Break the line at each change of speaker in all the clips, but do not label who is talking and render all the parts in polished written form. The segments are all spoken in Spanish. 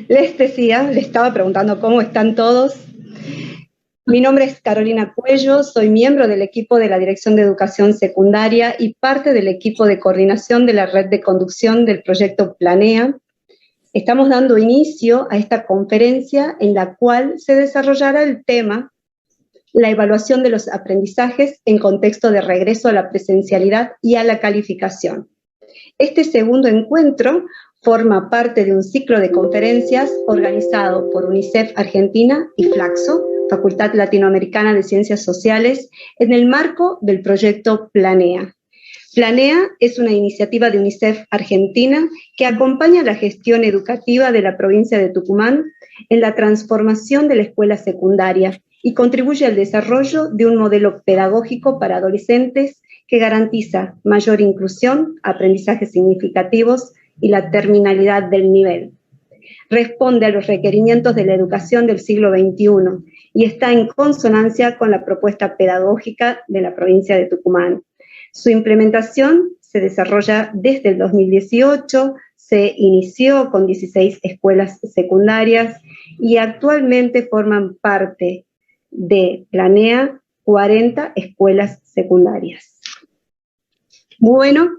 Les decía, les estaba preguntando cómo están todos. Mi nombre es Carolina Cuello, soy miembro del equipo de la Dirección de Educación Secundaria y parte del equipo de coordinación de la red de conducción del proyecto Planea. Estamos dando inicio a esta conferencia en la cual se desarrollará el tema la evaluación de los aprendizajes en contexto de regreso a la presencialidad y a la calificación. Este segundo encuentro forma parte de un ciclo de conferencias organizado por UNICEF Argentina y Flaxo, Facultad Latinoamericana de Ciencias Sociales, en el marco del proyecto Planea. Planea es una iniciativa de UNICEF Argentina que acompaña la gestión educativa de la provincia de Tucumán en la transformación de la escuela secundaria y contribuye al desarrollo de un modelo pedagógico para adolescentes que garantiza mayor inclusión, aprendizajes significativos y la terminalidad del nivel. Responde a los requerimientos de la educación del siglo XXI y está en consonancia con la propuesta pedagógica de la provincia de Tucumán. Su implementación se desarrolla desde el 2018, se inició con 16 escuelas secundarias y actualmente forman parte de Planea 40 escuelas secundarias. Bueno,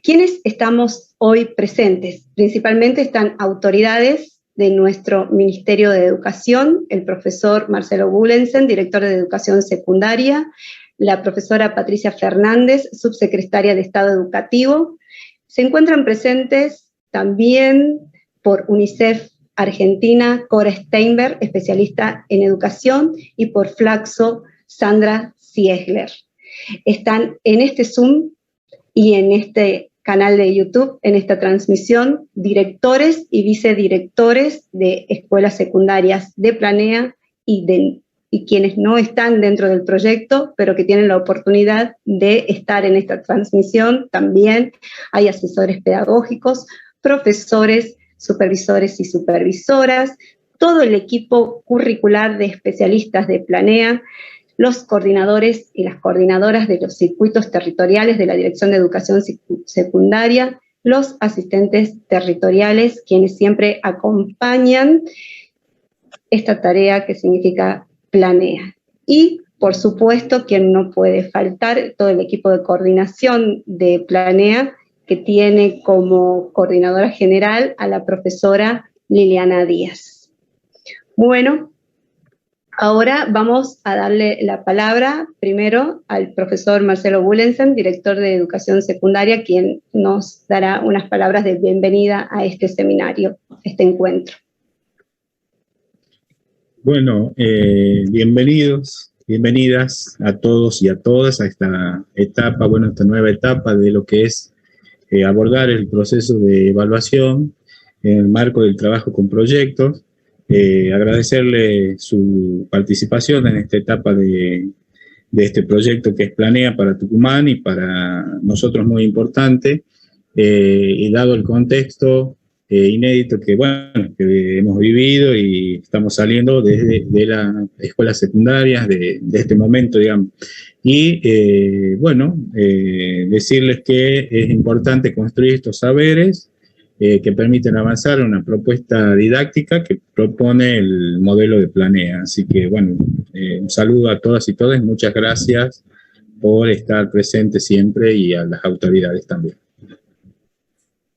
¿quiénes estamos hoy presentes? Principalmente están autoridades de nuestro Ministerio de Educación, el profesor Marcelo Bullensen, director de Educación Secundaria, la profesora Patricia Fernández, subsecretaria de Estado Educativo. Se encuentran presentes también por UNICEF Argentina, Cora Steinberg, especialista en educación, y por Flaxo, Sandra Ziegler. Están en este Zoom y en este canal de YouTube, en esta transmisión, directores y vicedirectores de escuelas secundarias de Planea y quienes no están dentro del proyecto, pero que tienen la oportunidad de estar en esta transmisión. También hay asesores pedagógicos, profesores, supervisores y supervisoras, todo el equipo curricular de especialistas de Planea, los coordinadores y las coordinadoras de los circuitos territoriales de la Dirección de Educación Secundaria, los asistentes territoriales, quienes siempre acompañan esta tarea que significa Planea. Y, por supuesto, quien no puede faltar, todo el equipo de coordinación de Planea, que tiene como coordinadora general a la profesora Liliana Díaz. Bueno, ahora vamos a darle la palabra primero al profesor Marcelo Bullensen, director de Educación Secundaria, quien nos dará unas palabras de bienvenida a este seminario, este encuentro.
Bueno, bienvenidos, bienvenidas a todos y a todas a esta etapa, esta nueva etapa de lo que es abordar el proceso de evaluación en el marco del trabajo con proyectos. Agradecerle su participación en esta etapa de este proyecto que es Planea para Tucumán y para nosotros muy importante, y dado el contexto inédito que hemos vivido y estamos saliendo de las escuelas secundarias de este momento, digamos. Y decirles que es importante construir estos saberes que permiten avanzar en una propuesta didáctica que propone el modelo de Planea. Así que, un saludo a todas y todos, muchas gracias por estar presentes siempre y a las autoridades también.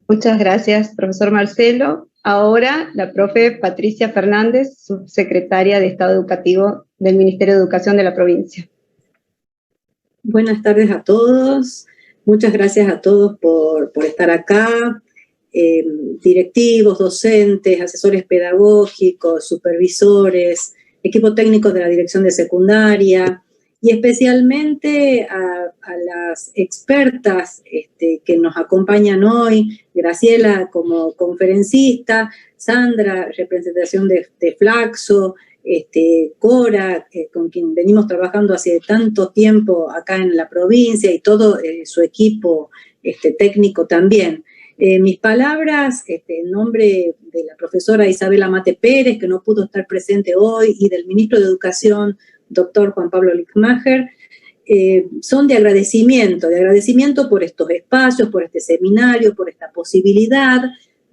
Muchas gracias, profesor Marcelo. Ahora la profe Patricia Fernández, subsecretaria de Estado Educativo del Ministerio de Educación de la provincia.
Buenas tardes a todos. Muchas gracias a todos por estar acá. Directivos, docentes, asesores pedagógicos, supervisores, equipo técnico de la Dirección de Secundaria, y especialmente a las expertas que nos acompañan hoy, Graciela como conferencista, Sandra, representación de Flaxo, Cora, con quien venimos trabajando hace tanto tiempo acá en la provincia, y todo su equipo técnico también. Mis palabras, en nombre de la profesora Isabela Mate Pérez, que no pudo estar presente hoy, y del ministro de Educación, doctor Juan Pablo Lickmacher, son de agradecimiento por estos espacios, por este seminario, por esta posibilidad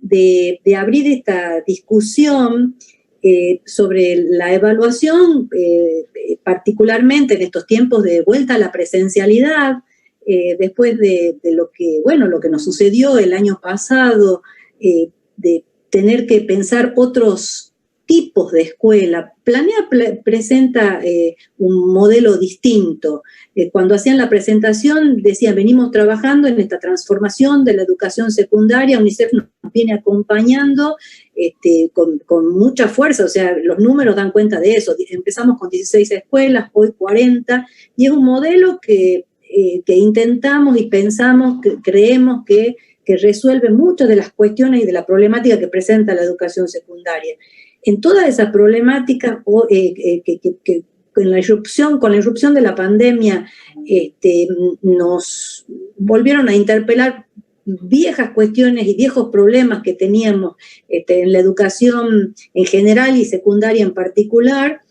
de abrir esta discusión sobre la evaluación, particularmente en estos tiempos de vuelta a la presencialidad, después de lo que nos sucedió el año pasado, de tener que pensar otros tipos de escuela. Planea presenta un modelo distinto. Cuando hacían la presentación decían, venimos trabajando en esta transformación de la educación secundaria, UNICEF nos viene acompañando con mucha fuerza, o sea, los números dan cuenta de eso. Empezamos con 16 escuelas, hoy 40, y es un modelo que intentamos y pensamos, que creemos que resuelve muchas de las cuestiones y de la problemática que presenta la educación secundaria. En toda esa problemática con la irrupción de la pandemia nos volvieron a interpelar viejas cuestiones y viejos problemas que teníamos en la educación en general y secundaria en particular.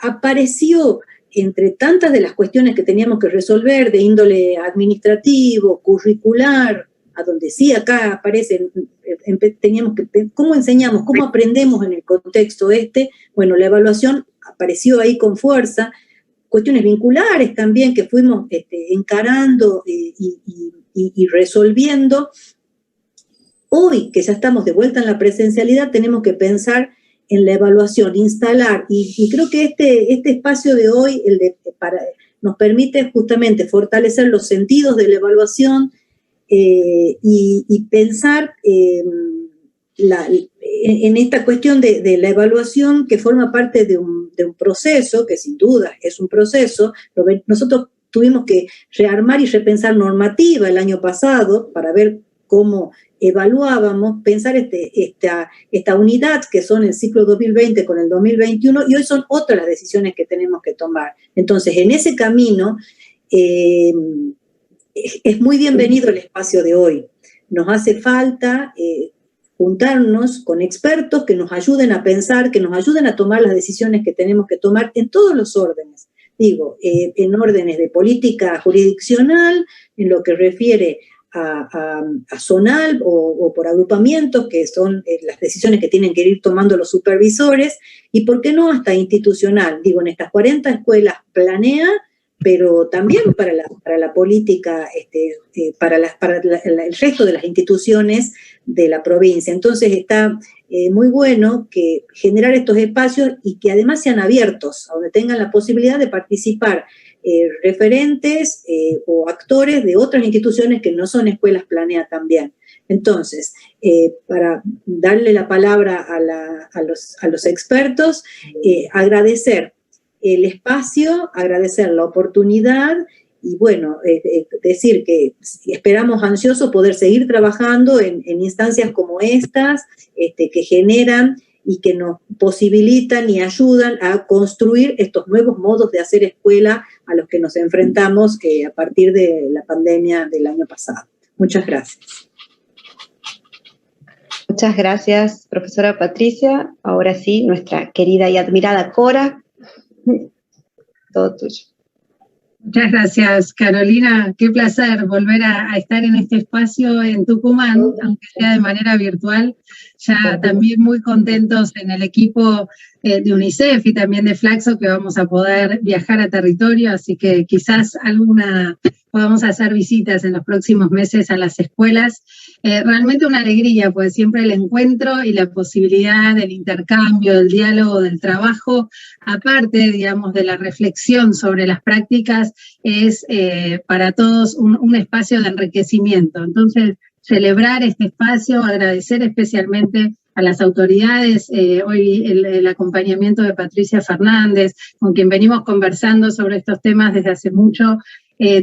Apareció entre tantas de las cuestiones que teníamos que resolver de índole administrativo, curricular, a donde sí acá aparecen, teníamos que, ¿cómo enseñamos? ¿Cómo aprendemos en el contexto Bueno, la evaluación apareció ahí con fuerza, cuestiones vinculares también que fuimos encarando y resolviendo. Hoy, que ya estamos de vuelta en la presencialidad, tenemos que pensar en la evaluación, instalar, y creo que este espacio de hoy nos permite justamente fortalecer los sentidos de la evaluación y pensar en esta cuestión de la evaluación que forma parte de un proceso, que sin duda es un proceso. Nosotros tuvimos que rearmar y repensar normativa el año pasado para ver cómo evaluábamos, pensar esta unidad que son el ciclo 2020 con el 2021, y hoy son otras las decisiones que tenemos que tomar. Entonces, en ese camino es muy bienvenido el espacio de hoy. Nos hace falta juntarnos con expertos que nos ayuden a pensar, que nos ayuden a tomar las decisiones que tenemos que tomar en todos los órdenes. Digo, en órdenes de política jurisdiccional, en lo que refiere a zonal o por agrupamientos, que son las decisiones que tienen que ir tomando los supervisores, y por qué no hasta institucional. Digo, en estas 40 escuelas planea, pero también para la política, para el resto de las instituciones de la provincia. Entonces está muy bueno que generar estos espacios y que además sean abiertos, donde tengan la posibilidad de participar referentes o actores de otras instituciones que no son escuelas planea también. Entonces, para darle la palabra a los expertos, agradecer el espacio, agradecer la oportunidad y bueno, decir que esperamos ansiosos poder seguir trabajando en instancias como estas, que generan y que nos posibilitan y ayudan a construir estos nuevos modos de hacer escuela a los que nos enfrentamos a partir de la pandemia del año pasado. Muchas gracias.
Muchas gracias, profesora Patricia. Ahora sí, nuestra querida y admirada Cora. Todo tuyo.
Muchas gracias, Carolina. Qué placer volver a estar en este espacio en Tucumán, aunque sea de manera virtual. Ya también muy contentos en el equipo de UNICEF y también de Flaxo que vamos a poder viajar a territorio, así que quizás podamos hacer visitas en los próximos meses a las escuelas. Realmente una alegría, pues siempre el encuentro y la posibilidad del intercambio, del diálogo, del trabajo, aparte, digamos, de la reflexión sobre las prácticas, es para todos un espacio de enriquecimiento. Entonces, celebrar este espacio, agradecer especialmente a las autoridades, hoy el acompañamiento de Patricia Fernández, con quien venimos conversando sobre estos temas desde hace mucho,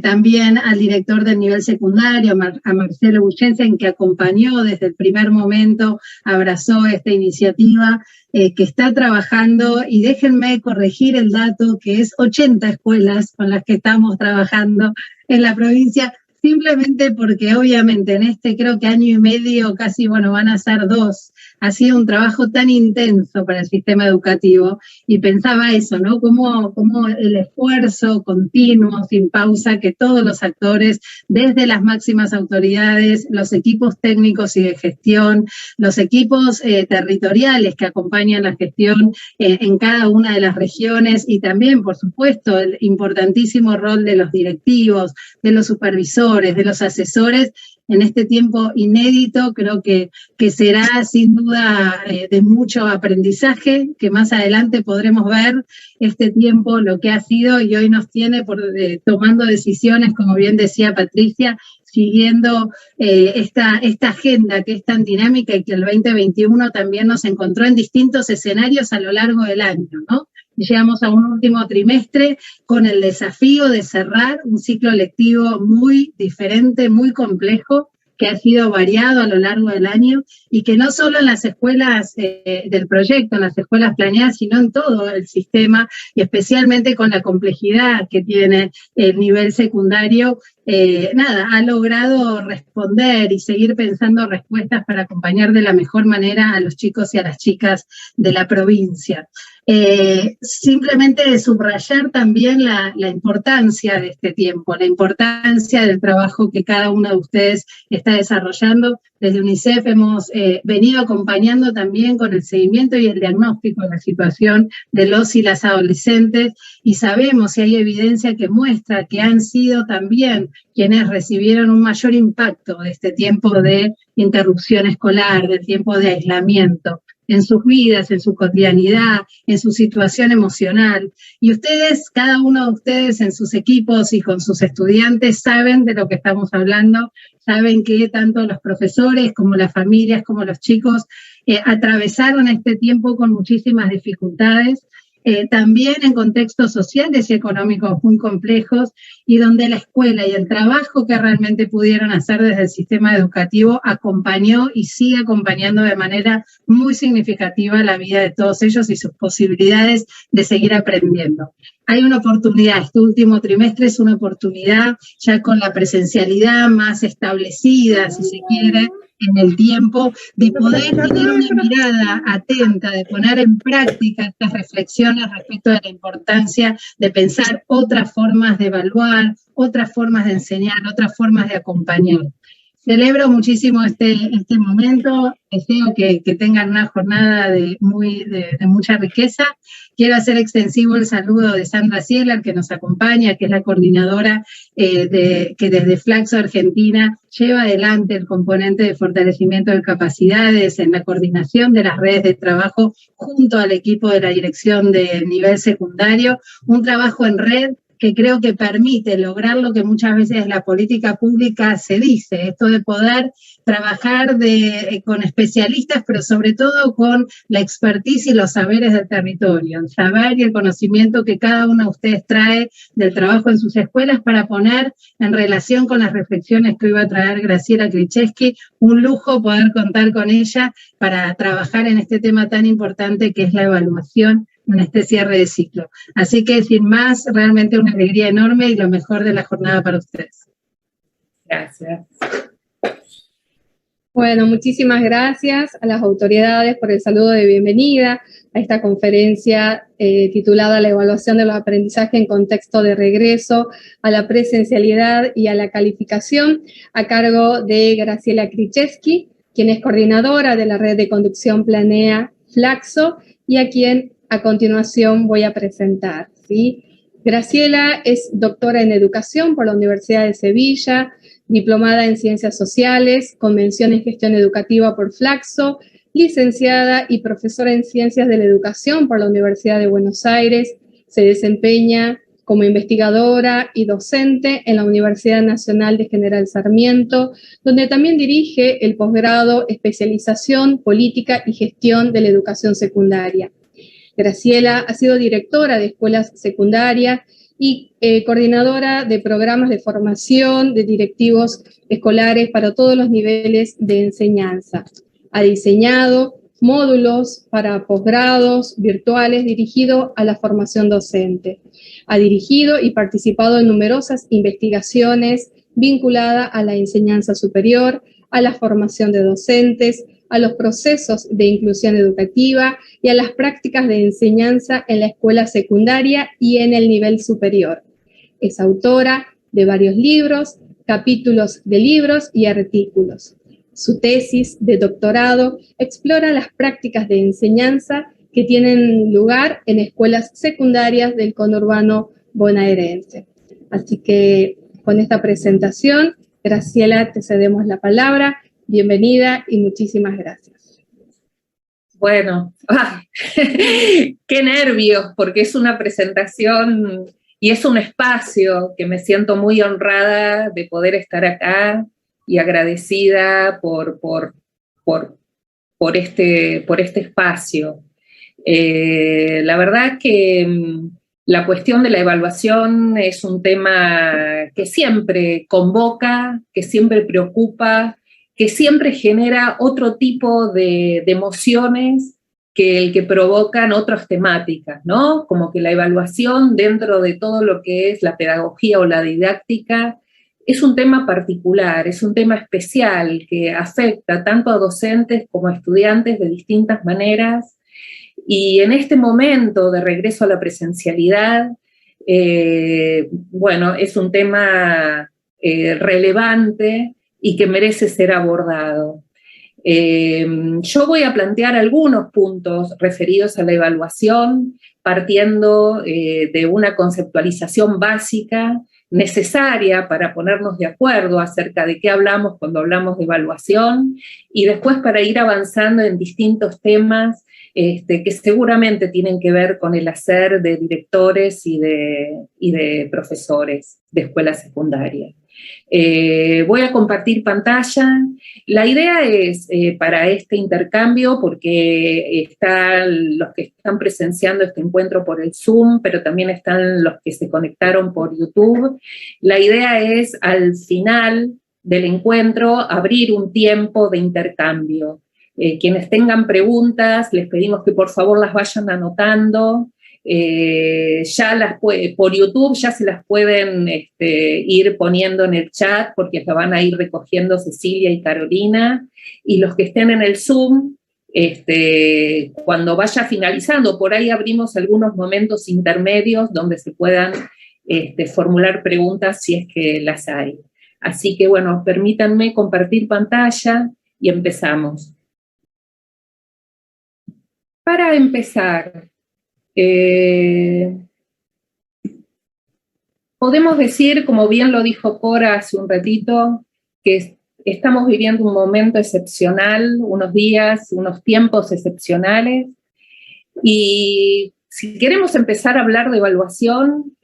también al director del nivel secundario, a Marcelo Bullensen, que acompañó desde el primer momento, abrazó esta iniciativa, que está trabajando, y déjenme corregir el dato, que es 80 escuelas con las que estamos trabajando en la provincia, simplemente porque obviamente en creo que año y medio casi, van a ser 2, ha sido un trabajo tan intenso para el sistema educativo, y pensaba eso, ¿no? Cómo el esfuerzo continuo, sin pausa, que todos los actores, desde las máximas autoridades, los equipos técnicos y de gestión, los equipos territoriales que acompañan la gestión en cada una de las regiones, y también, por supuesto, el importantísimo rol de los directivos, de los supervisores, de los asesores, en este tiempo inédito. Creo que será sin duda de mucho aprendizaje, que más adelante podremos ver este tiempo lo que ha sido y hoy nos tiene tomando decisiones, como bien decía Patricia, siguiendo esta agenda que es tan dinámica y que el 2021 también nos encontró en distintos escenarios a lo largo del año, ¿no? Llegamos a un último trimestre con el desafío de cerrar un ciclo lectivo muy diferente, muy complejo, que ha sido variado a lo largo del año y que no solo en las escuelas del proyecto, en las escuelas planeadas, sino en todo el sistema, y especialmente con la complejidad que tiene el nivel secundario, ha logrado responder y seguir pensando respuestas para acompañar de la mejor manera a los chicos y a las chicas de la provincia. Simplemente subrayar también la importancia de este tiempo, la importancia del trabajo que cada uno de ustedes está desarrollando. Desde UNICEF hemos venido acompañando también con el seguimiento y el diagnóstico de la situación de los y las adolescentes, y sabemos y hay evidencia que muestra que han sido también quienes recibieron un mayor impacto de este tiempo de interrupción escolar, del tiempo de aislamiento, en sus vidas, en su cotidianidad, en su situación emocional. Y ustedes, cada uno de ustedes en sus equipos y con sus estudiantes saben de lo que estamos hablando, saben que tanto los profesores como las familias como los chicos atravesaron este tiempo con muchísimas dificultades, también en contextos sociales y económicos muy complejos, y donde la escuela y el trabajo que realmente pudieron hacer desde el sistema educativo acompañó y sigue acompañando de manera muy significativa la vida de todos ellos y sus posibilidades de seguir aprendiendo. Hay una oportunidad, este último trimestre es una oportunidad ya con la presencialidad más establecida, si se quiere, en el tiempo, de poder tener una mirada atenta, de poner en práctica estas reflexiones respecto de la importancia de pensar otras formas de evaluar, otras formas de enseñar, otras formas de acompañar. Celebro muchísimo este momento, deseo que tengan una jornada de mucha riqueza. Quiero hacer extensivo el saludo de Sandra Sieler, que nos acompaña, que es la coordinadora que desde Flaxo Argentina lleva adelante el componente de fortalecimiento de capacidades en la coordinación de las redes de trabajo junto al equipo de la dirección de nivel secundario, un trabajo en red que creo que permite lograr lo que muchas veces la política pública se dice, esto de poder trabajar con especialistas, pero sobre todo con la expertise y los saberes del territorio, el saber y el conocimiento que cada uno de ustedes trae del trabajo en sus escuelas para poner en relación con las reflexiones que iba a traer Graciela Krichevsky. Un lujo poder contar con ella para trabajar en este tema tan importante que es la evaluación en este cierre de ciclo. Así que, sin más, realmente una alegría enorme y lo mejor de la jornada para ustedes.
Gracias. Bueno, muchísimas gracias a las autoridades por el saludo de bienvenida a esta conferencia titulada La evaluación de los aprendizajes en contexto de regreso a la presencialidad y a la calificación, a cargo de Graciela Krichevsky, quien es coordinadora de la red de conducción Planea Flaxo, y a quien a continuación voy a presentar, ¿sí? Graciela es doctora en educación por la Universidad de Sevilla, diplomada en Ciencias Sociales, con mención en Gestión Educativa por Flaxo, licenciada y profesora en Ciencias de la Educación por la Universidad de Buenos Aires. Se desempeña como investigadora y docente en la Universidad Nacional de General Sarmiento, donde también dirige el posgrado Especialización, Política y Gestión de la Educación Secundaria. Graciela ha sido directora de escuelas secundarias y coordinadora de programas de formación de directivos escolares para todos los niveles de enseñanza. Ha diseñado módulos para posgrados virtuales dirigidos a la formación docente. Ha dirigido y participado en numerosas investigaciones vinculadas a la enseñanza superior, a la formación de docentes, a los procesos de inclusión educativa y a las prácticas de enseñanza en la escuela secundaria y en el nivel superior. Es autora de varios libros, capítulos de libros y artículos. Su tesis de doctorado explora las prácticas de enseñanza que tienen lugar en escuelas secundarias del conurbano bonaerense. Así que con esta presentación, Graciela, te cedemos la palabra. Bienvenida y muchísimas gracias.
Bueno, qué nervios, porque es una presentación y es un espacio que me siento muy honrada de poder estar acá y agradecida por este espacio. La verdad que la cuestión de la evaluación es un tema que siempre convoca, que siempre preocupa, que siempre genera otro tipo de emociones que el que provocan otras temáticas, ¿no? Como que la evaluación dentro de todo lo que es la pedagogía o la didáctica es un tema particular, es un tema especial que afecta tanto a docentes como a estudiantes de distintas maneras. Y en este momento de regreso a la presencialidad, bueno, es un tema relevante y que merece ser abordado. Yo voy a plantear algunos puntos referidos a la evaluación, partiendo de una conceptualización básica necesaria para ponernos de acuerdo acerca de qué hablamos cuando hablamos de evaluación, y después para ir avanzando en distintos temas que seguramente tienen que ver con el hacer de directores y de profesores de escuela secundaria. Voy a compartir pantalla. La idea es para este intercambio, porque están los que están presenciando este encuentro por el Zoom, pero también están los que se conectaron por YouTube. La idea es al final del encuentro abrir un tiempo de intercambio. Quienes tengan preguntas, les pedimos que por favor las vayan anotando. Por YouTube ya se las pueden ir poniendo en el chat, porque la van a ir recogiendo Cecilia y Carolina. Y los que estén en el Zoom, cuando vaya finalizando, por ahí abrimos algunos momentos intermedios donde se puedan formular preguntas si es que las hay. Así que bueno, permítanme compartir pantalla y empezamos. Para empezar, podemos decir, como bien lo dijo Cora hace un ratito, que estamos viviendo un momento excepcional, unos días, unos tiempos excepcionales, y si queremos empezar a hablar de evaluación,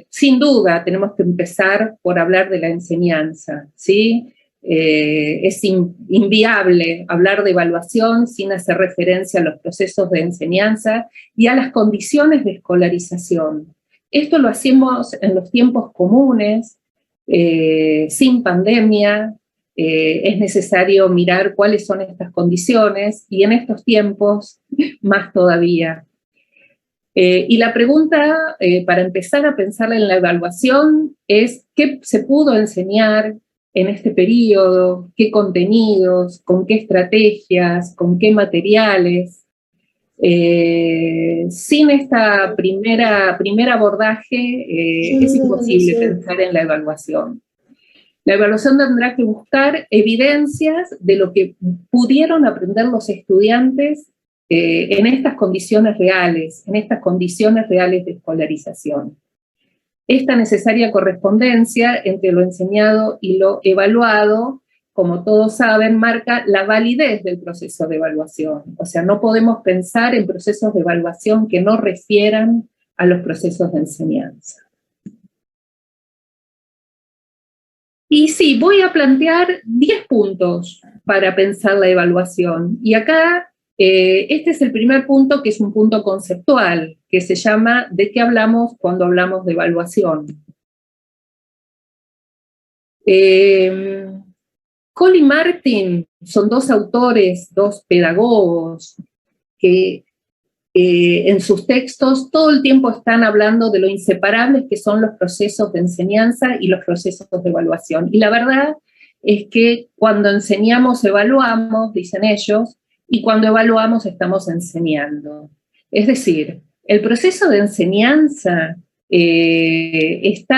sin duda tenemos que empezar por hablar de la enseñanza, ¿sí? Es inviable hablar de evaluación sin hacer referencia a los procesos de enseñanza y a las condiciones de escolarización. Esto lo hacemos en los tiempos comunes, sin pandemia. Es necesario mirar cuáles son estas condiciones, y en estos tiempos más todavía. Y la pregunta para empezar a pensar en la evaluación es: ¿qué se pudo enseñar en este periodo? ¿Qué contenidos? ¿Con qué estrategias? ¿Con qué materiales? Sin esta primer abordaje es imposible pensar en la evaluación. La evaluación tendrá que buscar evidencias de lo que pudieron aprender los estudiantes en estas condiciones reales, de escolarización. Esta necesaria correspondencia entre lo enseñado y lo evaluado, como todos saben, marca la validez del proceso de evaluación. O sea, no podemos pensar en procesos de evaluación que no refieran a los procesos de enseñanza. Y sí, voy a plantear 10 puntos para pensar la evaluación. Y acá, este es el primer punto, que es un punto conceptual, que se llama ¿de qué hablamos cuando hablamos de evaluación? Cole y Martin son dos autores, dos pedagogos, que en sus textos todo el tiempo están hablando de lo inseparables que son los procesos de enseñanza y los procesos de evaluación. Y la verdad es que cuando enseñamos evaluamos, dicen ellos, y cuando evaluamos estamos enseñando. Es decir, el proceso de enseñanza está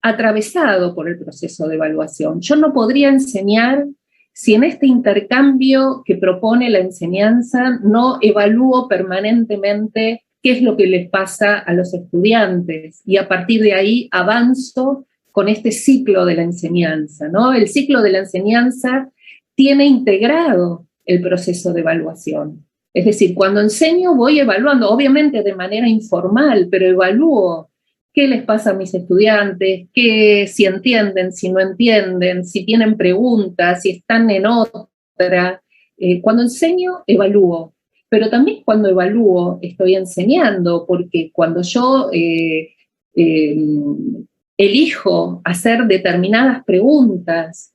atravesado por el proceso de evaluación. Yo no podría enseñar si en este intercambio que propone la enseñanza no evalúo permanentemente qué es lo que les pasa a los estudiantes y a partir de ahí avanzo con este ciclo de la enseñanza, ¿no? El ciclo de la enseñanza tiene integrado el proceso de evaluación. Es decir, cuando enseño voy evaluando, obviamente de manera informal, pero evalúo qué les pasa a mis estudiantes, si entienden, si no entienden, si tienen preguntas, si están en otra. Cuando enseño, evalúo. Pero también cuando evalúo, estoy enseñando, porque cuando yo elijo hacer determinadas preguntas,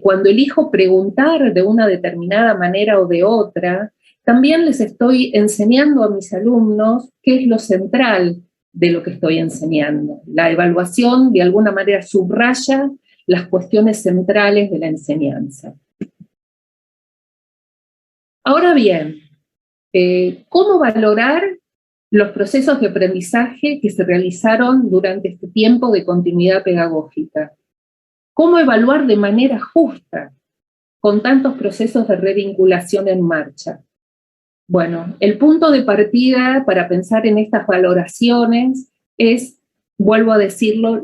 cuando elijo preguntar de una determinada manera o de otra, también les estoy enseñando a mis alumnos qué es lo central de lo que estoy enseñando. La evaluación, de alguna manera, subraya las cuestiones centrales de la enseñanza. Ahora bien, ¿cómo valorar los procesos de aprendizaje que se realizaron durante este tiempo de continuidad pedagógica? ¿Cómo evaluar de manera justa con tantos procesos de revinculación en marcha? Bueno, el punto de partida para pensar en estas valoraciones es, vuelvo a decirlo,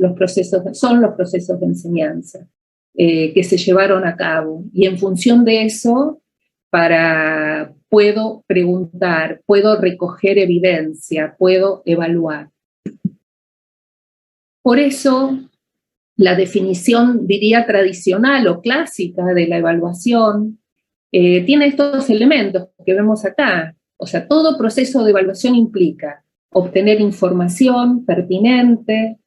son los procesos de enseñanza que se llevaron a cabo. Y en función de eso, puedo preguntar, puedo recoger evidencia, puedo evaluar. Por eso, la definición, diría, tradicional o clásica de la evaluación tiene estos elementos que vemos acá. O sea, todo proceso de evaluación implica obtener información pertinente,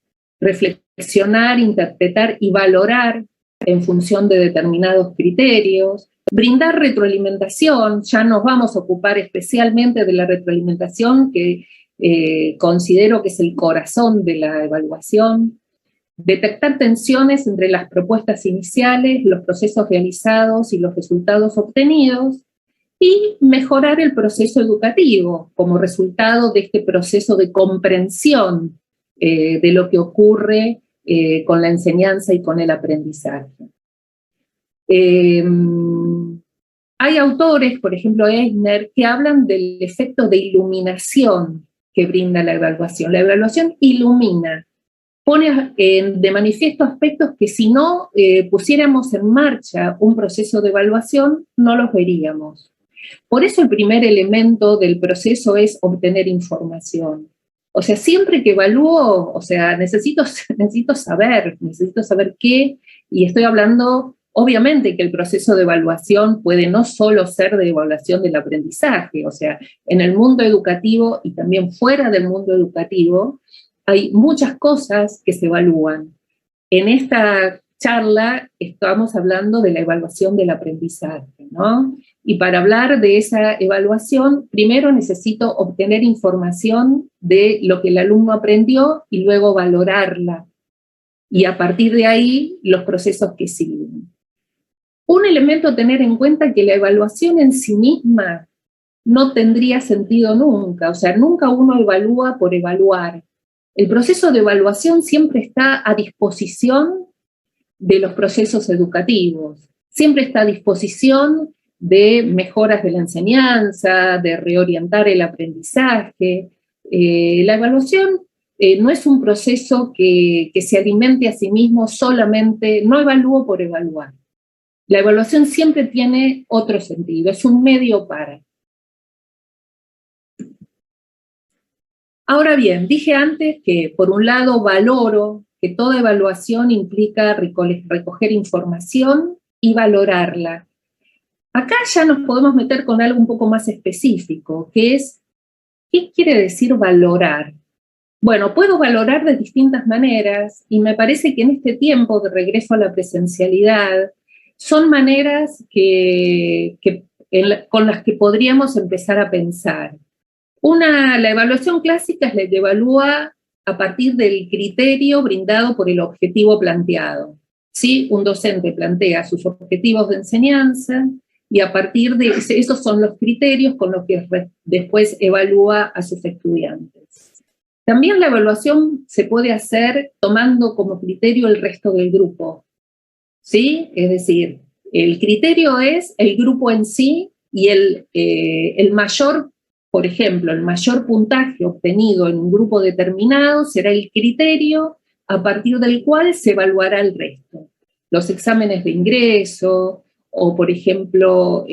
reflexionar, interpretar y valorar en función de determinados criterios, brindar retroalimentación. Ya nos vamos a ocupar especialmente de la retroalimentación, que considero que es el corazón de la evaluación. Detectar tensiones entre las propuestas iniciales, los procesos realizados y los resultados obtenidos, y mejorar el proceso educativo como resultado de este proceso de comprensión de lo que ocurre con la enseñanza y con el aprendizaje. Hay autores, por ejemplo Eisner, que hablan del efecto de iluminación que brinda la evaluación. La evaluación ilumina, pone de manifiesto aspectos que si no pusiéramos en marcha un proceso de evaluación, no los veríamos. Por eso el primer elemento del proceso es obtener información. O sea, siempre que evalúo, o sea, necesito saber qué, y estoy hablando, obviamente que el proceso de evaluación puede no solo ser de evaluación del aprendizaje, o sea, en el mundo educativo y también fuera del mundo educativo, hay muchas cosas que se evalúan. En esta charla estamos hablando de la evaluación del aprendizaje, ¿no? Y para hablar de esa evaluación, primero necesito obtener información de lo que el alumno aprendió y luego valorarla. Y a partir de ahí, los procesos que siguen. Un elemento a tener en cuenta es que la evaluación en sí misma no tendría sentido nunca. O sea, nunca uno evalúa por evaluar. El proceso de evaluación siempre está a disposición de los procesos educativos, siempre está a disposición de mejoras de la enseñanza, de reorientar el aprendizaje. La evaluación no es un proceso que se alimente a sí mismo solamente, no evalúo por evaluar. La evaluación siempre tiene otro sentido, es un medio para. Ahora bien, dije antes que por un lado valoro que toda evaluación implica recoger información y valorarla. Acá ya nos podemos meter con algo un poco más específico, que es, ¿qué quiere decir valorar? Bueno, puedo valorar de distintas maneras y me parece que en este tiempo de regreso a la presencialidad son maneras con las que podríamos empezar a pensar. La evaluación clásica es la que evalúa a partir del criterio brindado por el objetivo planteado. ¿sí? Un docente plantea sus objetivos de enseñanza y a partir de esos son los criterios con los que después evalúa a sus estudiantes. También la evaluación se puede hacer tomando como criterio el resto del grupo, ¿sí? Es decir, el criterio es el grupo en sí y el mayor, por ejemplo, el mayor puntaje obtenido en un grupo determinado será el criterio a partir del cual se evaluará el resto. Los exámenes de ingreso, o por ejemplo,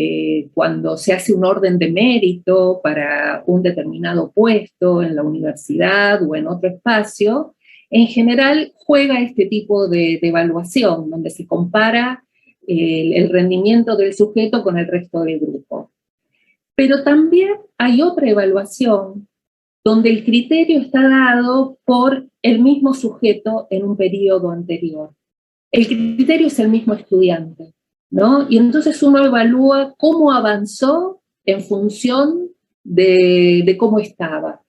cuando se hace un orden de mérito para un determinado puesto en la universidad o en otro espacio, en general juega este tipo de evaluación, donde se compara el rendimiento del sujeto con el resto del grupo. Pero también hay otra evaluación donde el criterio está dado por el mismo sujeto en un periodo anterior. El criterio es el mismo estudiante, ¿no? Y entonces uno evalúa cómo avanzó en función de cómo estaba.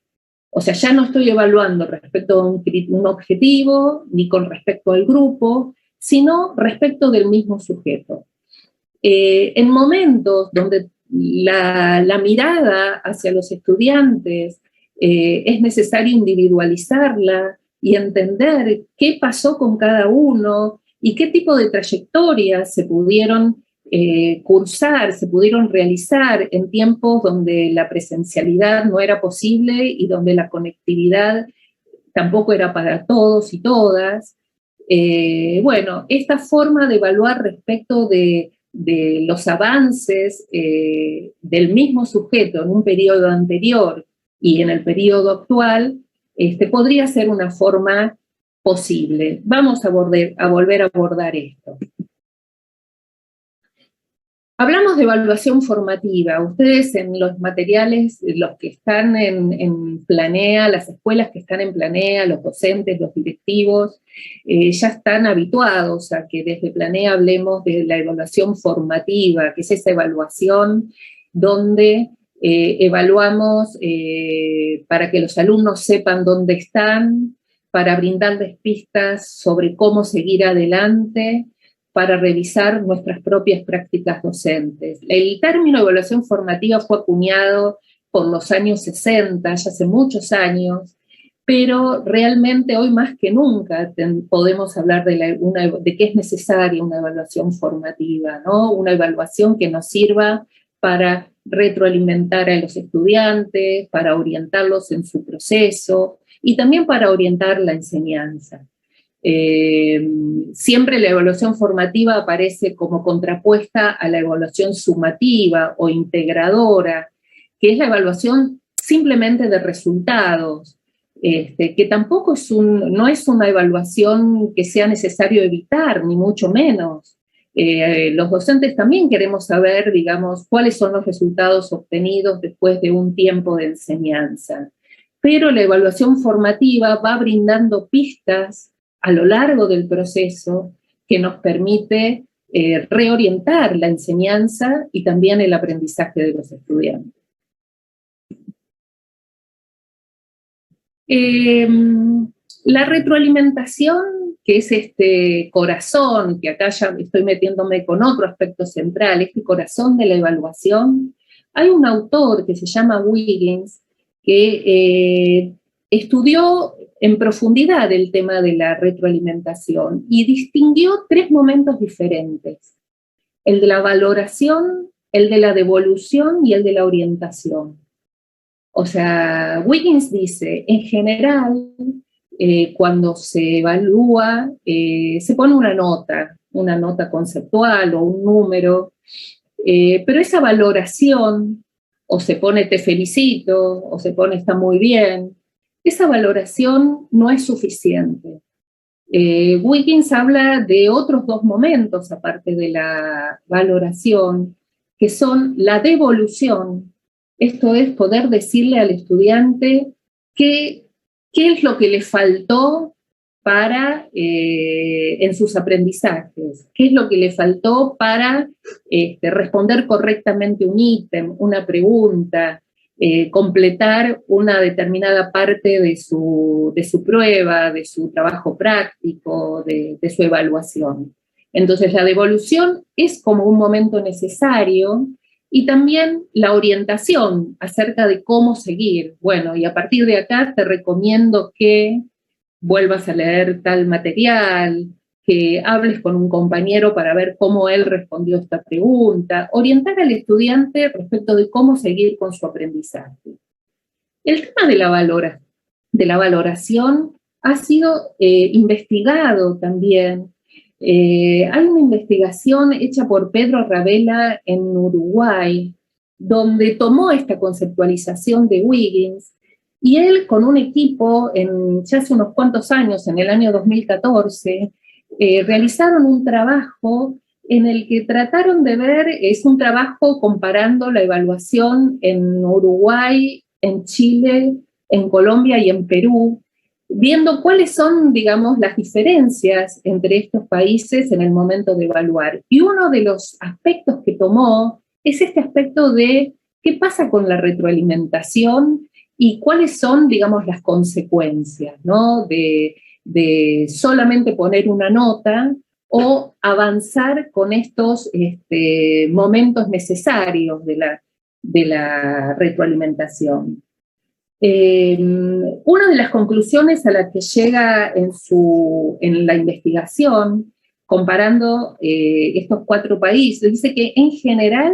O sea, ya no estoy evaluando respecto a un objetivo, ni con respecto al grupo, sino respecto del mismo sujeto. En momentos donde la mirada hacia los estudiantes es necesario individualizarla y entender qué pasó con cada uno y qué tipo de trayectorias se pudieron cursar, se pudieron realizar en tiempos donde la presencialidad no era posible y donde la conectividad tampoco era para todos y todas. Bueno, esta forma de evaluar respecto de los avances del mismo sujeto en un periodo anterior y en el periodo actual, podría ser una forma posible. Vamos a volver a abordar esto. Hablamos de evaluación formativa. Ustedes en los materiales, los que están en Planea, las escuelas que están en Planea, los docentes, los directivos, ya están habituados a que desde Planea hablemos de la evaluación formativa, que es esa evaluación donde evaluamos para que los alumnos sepan dónde están, para brindarles pistas sobre cómo seguir adelante, para revisar nuestras propias prácticas docentes. El término evaluación formativa fue acuñado por los años 60, ya hace muchos años, pero realmente hoy más que nunca podemos hablar de que es necesaria una evaluación formativa, ¿no? Una evaluación que nos sirva para retroalimentar a los estudiantes, para orientarlos en su proceso y también para orientar la enseñanza. Siempre la evaluación formativa aparece como contrapuesta a la evaluación sumativa o integradora, que es la evaluación simplemente de resultados, que tampoco no es una evaluación que sea necesario evitar, ni mucho menos. Los docentes también queremos saber, digamos, cuáles son los resultados obtenidos después de un tiempo de enseñanza. Pero la evaluación formativa va brindando pistas a lo largo del proceso que nos permite reorientar la enseñanza y también el aprendizaje de los estudiantes. La retroalimentación, que es este corazón, que acá ya estoy metiéndome con otro aspecto central, este corazón de la evaluación, hay un autor que se llama Wiggins que estudió en profundidad el tema de la retroalimentación y distinguió 3 momentos diferentes: el de la valoración, el de la devolución y el de la orientación. O sea, Wiggins dice, en general, cuando se evalúa, se pone una nota conceptual o un número, pero esa valoración, o se pone te felicito, o se pone está muy bien, esa valoración no es suficiente. Wiggins habla de otros 2 momentos, aparte de la valoración, que son la devolución. Esto es poder decirle al estudiante qué es lo que le faltó en sus aprendizajes, qué es lo que le faltó para responder correctamente un ítem, una pregunta, completar una determinada parte de su prueba, de su trabajo práctico, de su evaluación. Entonces la devolución es como un momento necesario, y también la orientación acerca de cómo seguir. Bueno, y a partir de acá te recomiendo que vuelvas a leer tal material, que hables con un compañero para ver cómo él respondió esta pregunta, orientar al estudiante respecto de cómo seguir con su aprendizaje. El tema de la valoración ha sido investigado también. Hay una investigación hecha por Pedro Ravela en Uruguay, donde tomó esta conceptualización de Wiggins, y él con un equipo, ya hace unos cuantos años, en el año 2014, realizaron un trabajo en el que trataron de ver, es un trabajo comparando la evaluación en Uruguay, en Chile, en Colombia y en Perú, viendo cuáles son, digamos, las diferencias entre estos países en el momento de evaluar. Y uno de los aspectos que tomó es este aspecto de qué pasa con la retroalimentación y cuáles son, digamos, las consecuencias, ¿no? de solamente poner una nota o avanzar con estos momentos necesarios de la retroalimentación. Una de las conclusiones a la que llega en la investigación, comparando estos 4 países, dice que en general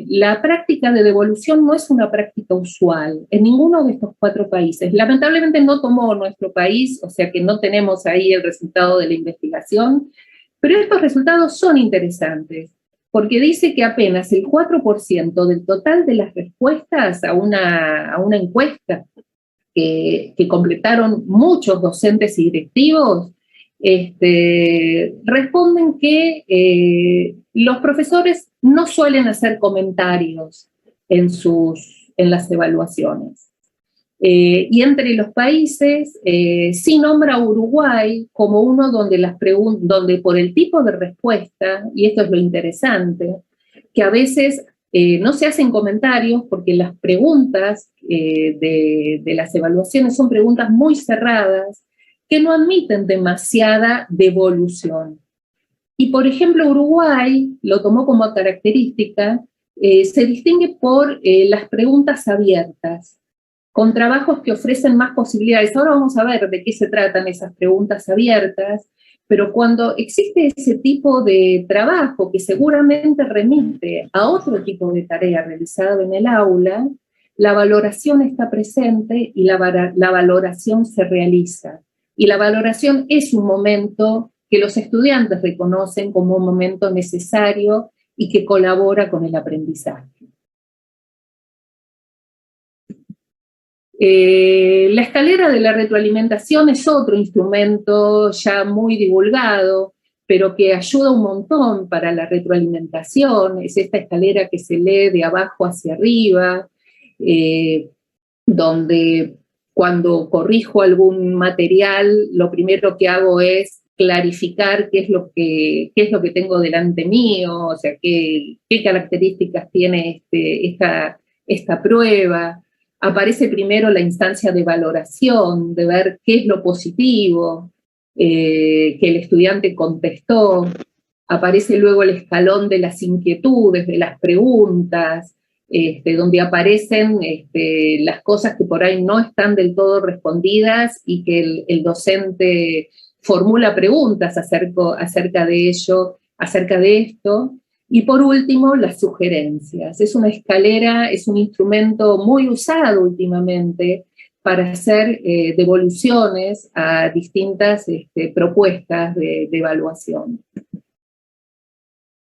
la práctica de devolución no es una práctica usual en ninguno de estos 4 países. Lamentablemente no tomó nuestro país, o sea que no tenemos ahí el resultado de la investigación, pero estos resultados son interesantes, porque dice que apenas el 4% del total de las respuestas a una encuesta que completaron muchos docentes y directivos, responden que los profesores no suelen hacer comentarios en las evaluaciones. Y entre los países, sí nombra a Uruguay como uno donde por el tipo de respuesta, y esto es lo interesante, que a veces no se hacen comentarios porque las preguntas de las evaluaciones son preguntas muy cerradas que no admiten demasiada devolución. Y por ejemplo, Uruguay lo tomó como característica, se distingue por las preguntas abiertas, con trabajos que ofrecen más posibilidades. Ahora vamos a ver de qué se tratan esas preguntas abiertas, pero cuando existe ese tipo de trabajo que seguramente remite a otro tipo de tarea realizada en el aula, la valoración está presente y la valoración se realiza. Y la valoración es un momento que los estudiantes reconocen como un momento necesario y que colabora con el aprendizaje. La escalera de la retroalimentación es otro instrumento ya muy divulgado, pero que ayuda un montón para la retroalimentación. Es esta escalera que se lee de abajo hacia arriba, donde cuando corrijo algún material, lo primero que hago es clarificar qué es lo que tengo delante mío, o sea, qué características tiene esta prueba. Aparece primero la instancia de valoración, de ver qué es lo positivo que el estudiante contestó. Aparece luego el escalón de las inquietudes, de las preguntas, donde aparecen las cosas que por ahí no están del todo respondidas y que el docente formula preguntas acerca de ello, acerca de esto. Y por último, las sugerencias. Es una escalera, es un instrumento muy usado últimamente para hacer devoluciones a distintas propuestas de evaluación.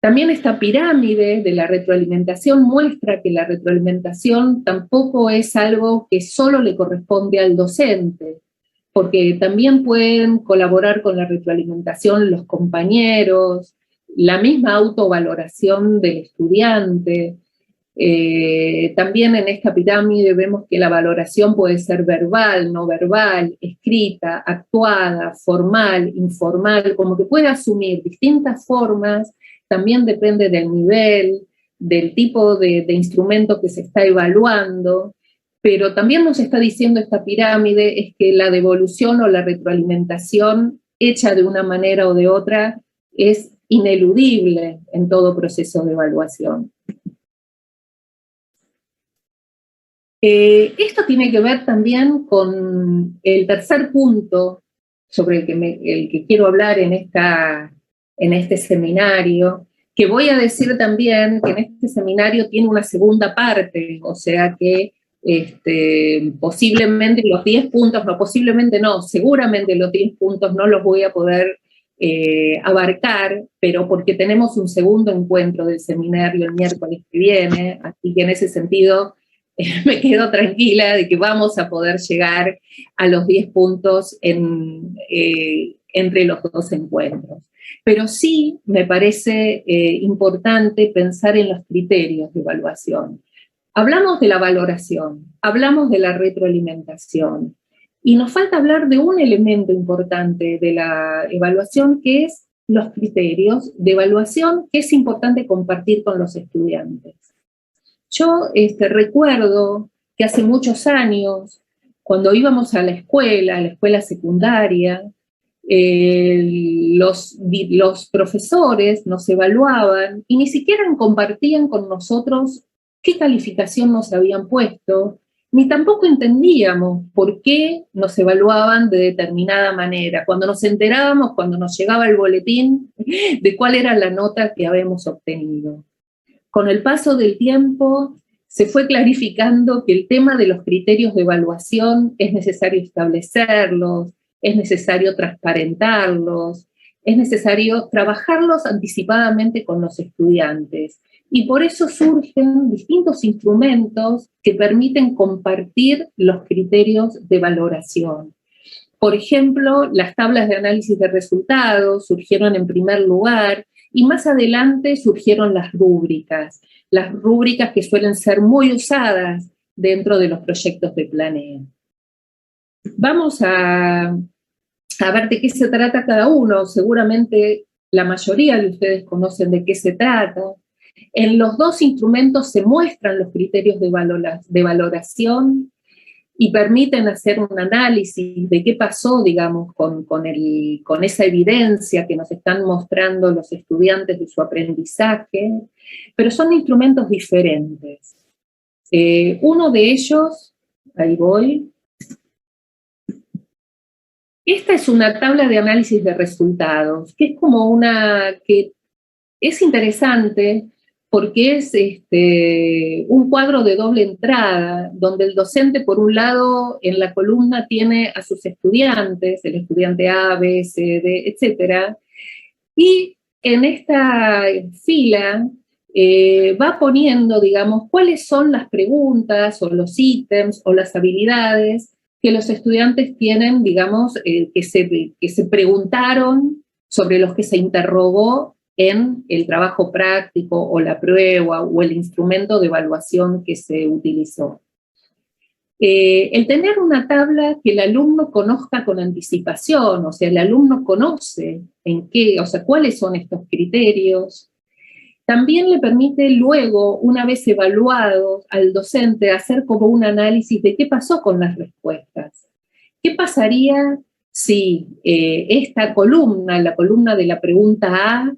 También esta pirámide de la retroalimentación muestra que la retroalimentación tampoco es algo que solo le corresponde al docente, porque también pueden colaborar con la retroalimentación los compañeros, la misma autovaloración del estudiante. También en esta pirámide vemos que la valoración puede ser verbal, no verbal, escrita, actuada, formal, informal, como que puede asumir distintas formas. También depende del nivel, del tipo de instrumento que se está evaluando, pero también nos está diciendo esta pirámide es que la devolución o la retroalimentación hecha de una manera o de otra, es ineludible en todo proceso de evaluación. Esto tiene que ver también con el tercer punto sobre el que quiero hablar en este seminario, que voy a decir también que en este seminario tiene una segunda parte, o sea que posiblemente los 10 puntos, no, posiblemente no, seguramente los 10 puntos no los voy a poder abarcar, pero porque tenemos un segundo encuentro del seminario el miércoles que viene, así que en ese sentido me quedo tranquila de que vamos a poder llegar a los 10 puntos entre los dos encuentros. Pero sí me parece importante pensar en los criterios de evaluación. Hablamos de la valoración, hablamos de la retroalimentación, y nos falta hablar de un elemento importante de la evaluación, que es los criterios de evaluación, que es importante compartir con los estudiantes. Yo recuerdo que hace muchos años, cuando íbamos a la escuela secundaria, los profesores nos evaluaban y ni siquiera compartían con nosotros qué calificación nos habían puesto, ni tampoco entendíamos por qué nos evaluaban de determinada manera. Cuando nos enterábamos, cuando nos llegaba el boletín, de cuál era la nota que habíamos obtenido. Con el paso del tiempo se fue clarificando que el tema de los criterios de evaluación es necesario establecerlos, es necesario transparentarlos, es necesario trabajarlos anticipadamente con los estudiantes. Y por eso surgen distintos instrumentos que permiten compartir los criterios de valoración. Por ejemplo, las tablas de análisis de resultados surgieron en primer lugar, y más adelante surgieron las rúbricas que suelen ser muy usadas dentro de los proyectos de planeo. Vamos a ver de qué se trata cada uno. Seguramente la mayoría de ustedes conocen de qué se trata. En los dos instrumentos se muestran los criterios de valoración y permiten hacer un análisis de qué pasó, digamos, con esa evidencia que nos están mostrando los estudiantes de su aprendizaje, pero son instrumentos diferentes. Uno de ellos, ahí voy. Esta es una tabla de análisis de resultados, que es como que es interesante porque es un cuadro de doble entrada, donde el docente, por un lado, en la columna tiene a sus estudiantes, el estudiante A, B, C, D, etc. Y en esta fila va poniendo, digamos, cuáles son las preguntas o los ítems o las habilidades que los estudiantes tienen, digamos, que se preguntaron, sobre los que se interrogó en el trabajo práctico o la prueba o el instrumento de evaluación que se utilizó. El tener una tabla que el alumno conozca con anticipación, o sea, el alumno conoce cuáles son estos criterios, también le permite luego, una vez evaluado al docente, hacer como un análisis de qué pasó con las respuestas. ¿Qué pasaría si esta columna, la columna de la pregunta A,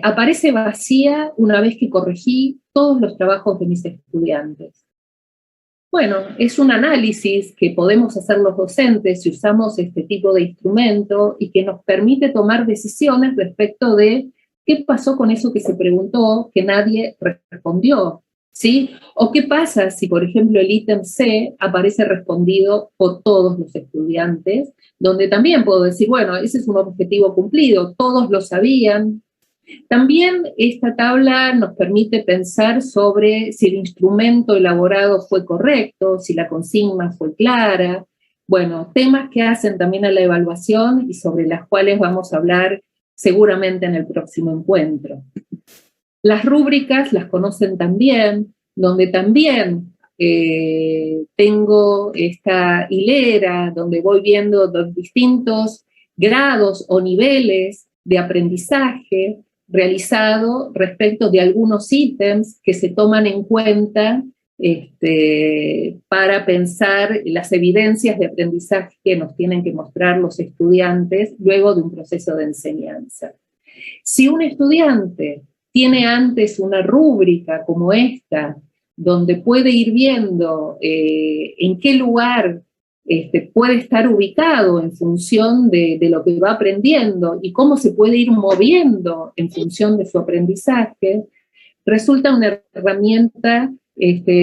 aparece vacía una vez que corregí todos los trabajos de mis estudiantes? Bueno, es un análisis que podemos hacer los docentes si usamos este tipo de instrumento y que nos permite tomar decisiones respecto de qué pasó con eso que se preguntó que nadie respondió, ¿sí? O qué pasa si, por ejemplo, el ítem C aparece respondido por todos los estudiantes, donde también puedo decir, bueno, ese es un objetivo cumplido, todos lo sabían. También esta tabla nos permite pensar sobre si el instrumento elaborado fue correcto, si la consigna fue clara. Bueno, temas que hacen también a la evaluación y sobre las cuales vamos a hablar seguramente en el próximo encuentro. Las rúbricas las conocen también, donde también tengo esta hilera donde voy viendo los distintos grados o niveles de aprendizaje realizado respecto de algunos ítems que se toman en cuenta para pensar las evidencias de aprendizaje que nos tienen que mostrar los estudiantes luego de un proceso de enseñanza. Si un estudiante tiene antes una rúbrica como esta, donde puede ir viendo en qué lugar puede estar ubicado en función de lo que va aprendiendo y cómo se puede ir moviendo en función de su aprendizaje, resulta una herramienta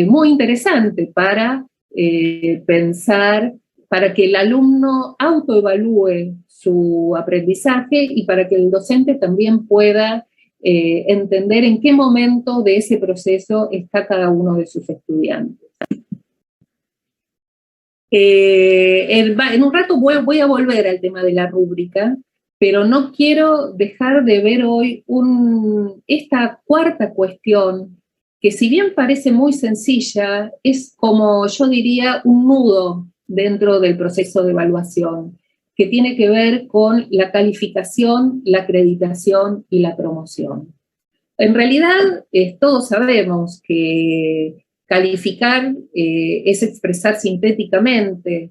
muy interesante para pensar, para que el alumno autoevalúe su aprendizaje y para que el docente también pueda entender en qué momento de ese proceso está cada uno de sus estudiantes. En un rato voy a volver al tema de la rúbrica, pero no quiero dejar de ver hoy esta cuarta cuestión, que si bien parece muy sencilla, es como yo diría un nudo dentro del proceso de evaluación, que tiene que ver con la calificación, la acreditación y la promoción. En realidad, todos sabemos que calificar es expresar sintéticamente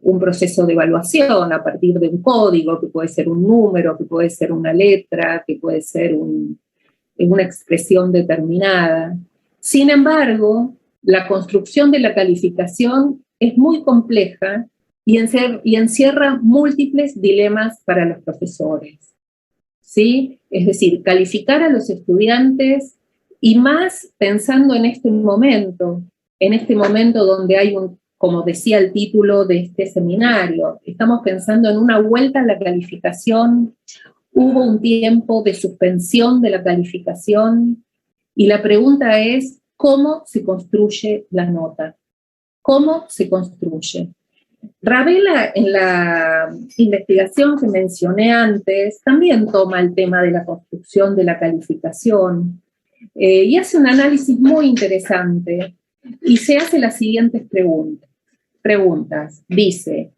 un proceso de evaluación a partir de un código, que puede ser un número, que puede ser una letra, que puede ser una expresión determinada. Sin embargo, la construcción de la calificación es muy compleja y encierra múltiples dilemas para los profesores, ¿sí? Es decir, calificar a los estudiantes y más pensando en este momento donde hay como decía el título de este seminario, estamos pensando en una vuelta a la calificación, hubo un tiempo de suspensión de la calificación y la pregunta es, ¿cómo se construye la nota? ¿Cómo se construye? Ravela, en la investigación que mencioné antes, también toma el tema de la construcción de la calificación y hace un análisis muy interesante y se hace las siguientes preguntas. Dice,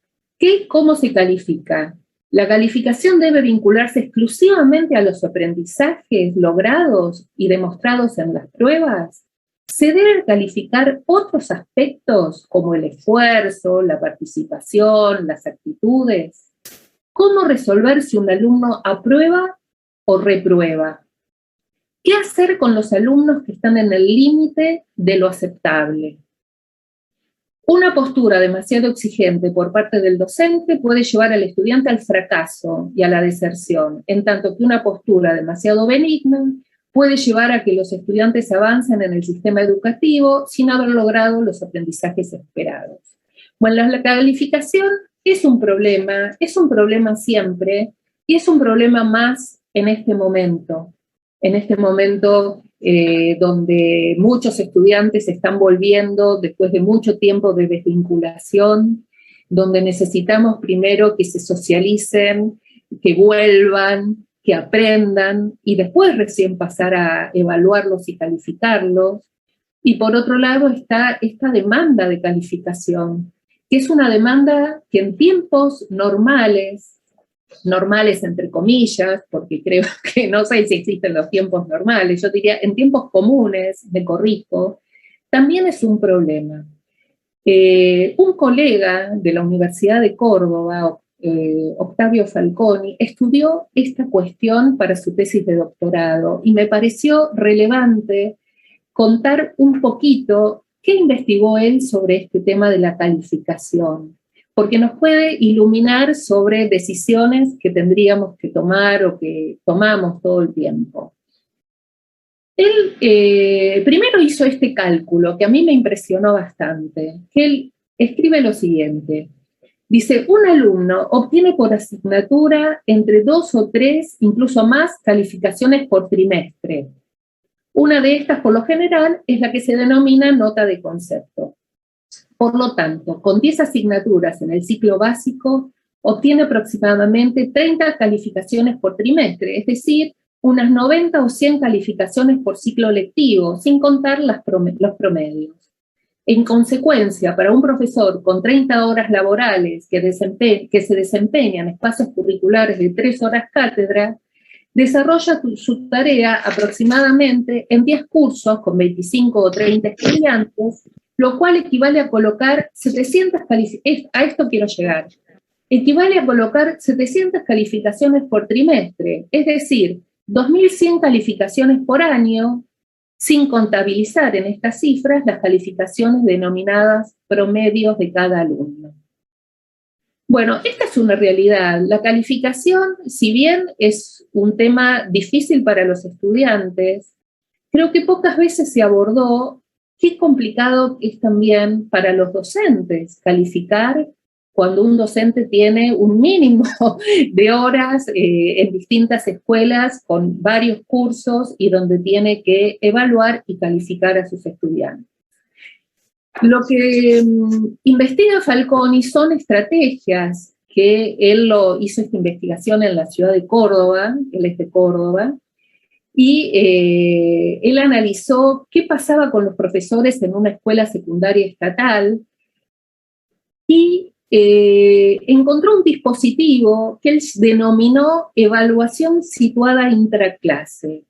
¿cómo se califica? ¿La calificación debe vincularse exclusivamente a los aprendizajes logrados y demostrados en las pruebas? ¿Se deben calificar otros aspectos como el esfuerzo, la participación, las actitudes? ¿Cómo resolver si un alumno aprueba o reprueba? ¿Qué hacer con los alumnos que están en el límite de lo aceptable? Una postura demasiado exigente por parte del docente puede llevar al estudiante al fracaso y a la deserción, en tanto que una postura demasiado benigna puede llevar a que los estudiantes avancen en el sistema educativo sin haber logrado los aprendizajes esperados. Bueno, la calificación es un problema siempre, y es un problema más en este momento donde muchos estudiantes están volviendo después de mucho tiempo de desvinculación, donde necesitamos primero que se socialicen, que vuelvan, que aprendan y después recién pasar a evaluarlos y calificarlos. Y por otro lado está esta demanda de calificación, que es una demanda que en tiempos normales entre comillas, porque creo que no sé si existen los tiempos normales, yo diría en tiempos comunes, me corrijo, también es un problema. Un colega de la Universidad de Córdoba, Octavio Falconi, estudió esta cuestión para su tesis de doctorado y me pareció relevante contar un poquito qué investigó él sobre este tema de la calificación, porque nos puede iluminar sobre decisiones que tendríamos que tomar o que tomamos todo el tiempo. Él primero hizo este cálculo que a mí me impresionó bastante, que él escribe lo siguiente. Dice, un alumno obtiene por asignatura entre 2 o 3, incluso más, calificaciones por trimestre. Una de estas, por lo general, es la que se denomina nota de concepto. Por lo tanto, con 10 asignaturas en el ciclo básico, obtiene aproximadamente 30 calificaciones por trimestre, es decir, unas 90 o 100 calificaciones por ciclo lectivo, sin contar los promedios. En consecuencia, para un profesor con 30 horas laborales que se desempeña en espacios curriculares de 3 horas cátedra, desarrolla su tarea aproximadamente en 10 cursos con 25 o 30 estudiantes, lo cual equivale a colocar 700 calificaciones, a esto quiero llegar, equivale a colocar 700 calificaciones por trimestre, es decir, 2.100 calificaciones por año, sin contabilizar en estas cifras las calificaciones denominadas promedios de cada alumno. Bueno, esta es una realidad. La calificación, si bien es un tema difícil para los estudiantes, creo que pocas veces se abordó qué complicado es también para los docentes calificar cuando un docente tiene un mínimo de horas en distintas escuelas con varios cursos y donde tiene que evaluar y calificar a sus estudiantes. Lo que investiga Falconi son estrategias que él hizo esta investigación en la ciudad de Córdoba, él es de Córdoba, y él analizó qué pasaba con los profesores en una escuela secundaria estatal y encontró un dispositivo que él denominó evaluación situada intraclase,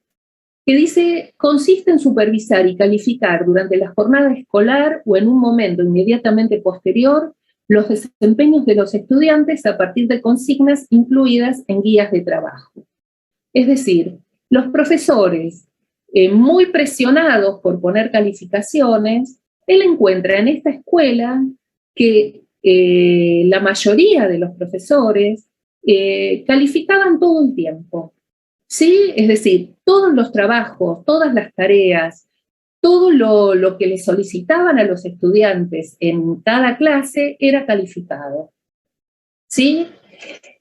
que dice, consiste en supervisar y calificar durante la jornada escolar o en un momento inmediatamente posterior los desempeños de los estudiantes a partir de consignas incluidas en guías de trabajo. Es decir, los profesores, muy presionados por poner calificaciones, él encuentra en esta escuela que la mayoría de los profesores calificaban todo el tiempo. ¿Sí? Es decir, todos los trabajos, todas las tareas, todo lo que le solicitaban a los estudiantes en cada clase era calificado. ¿Sí?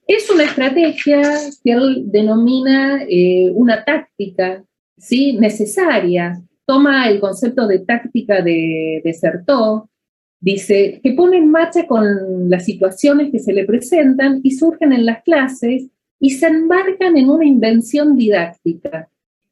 Es una estrategia que él denomina una táctica, ¿sí? Necesaria. Toma el concepto de táctica de Certeau, dice que pone en marcha con las situaciones que se le presentan y surgen en las clases y se embarcan en una invención didáctica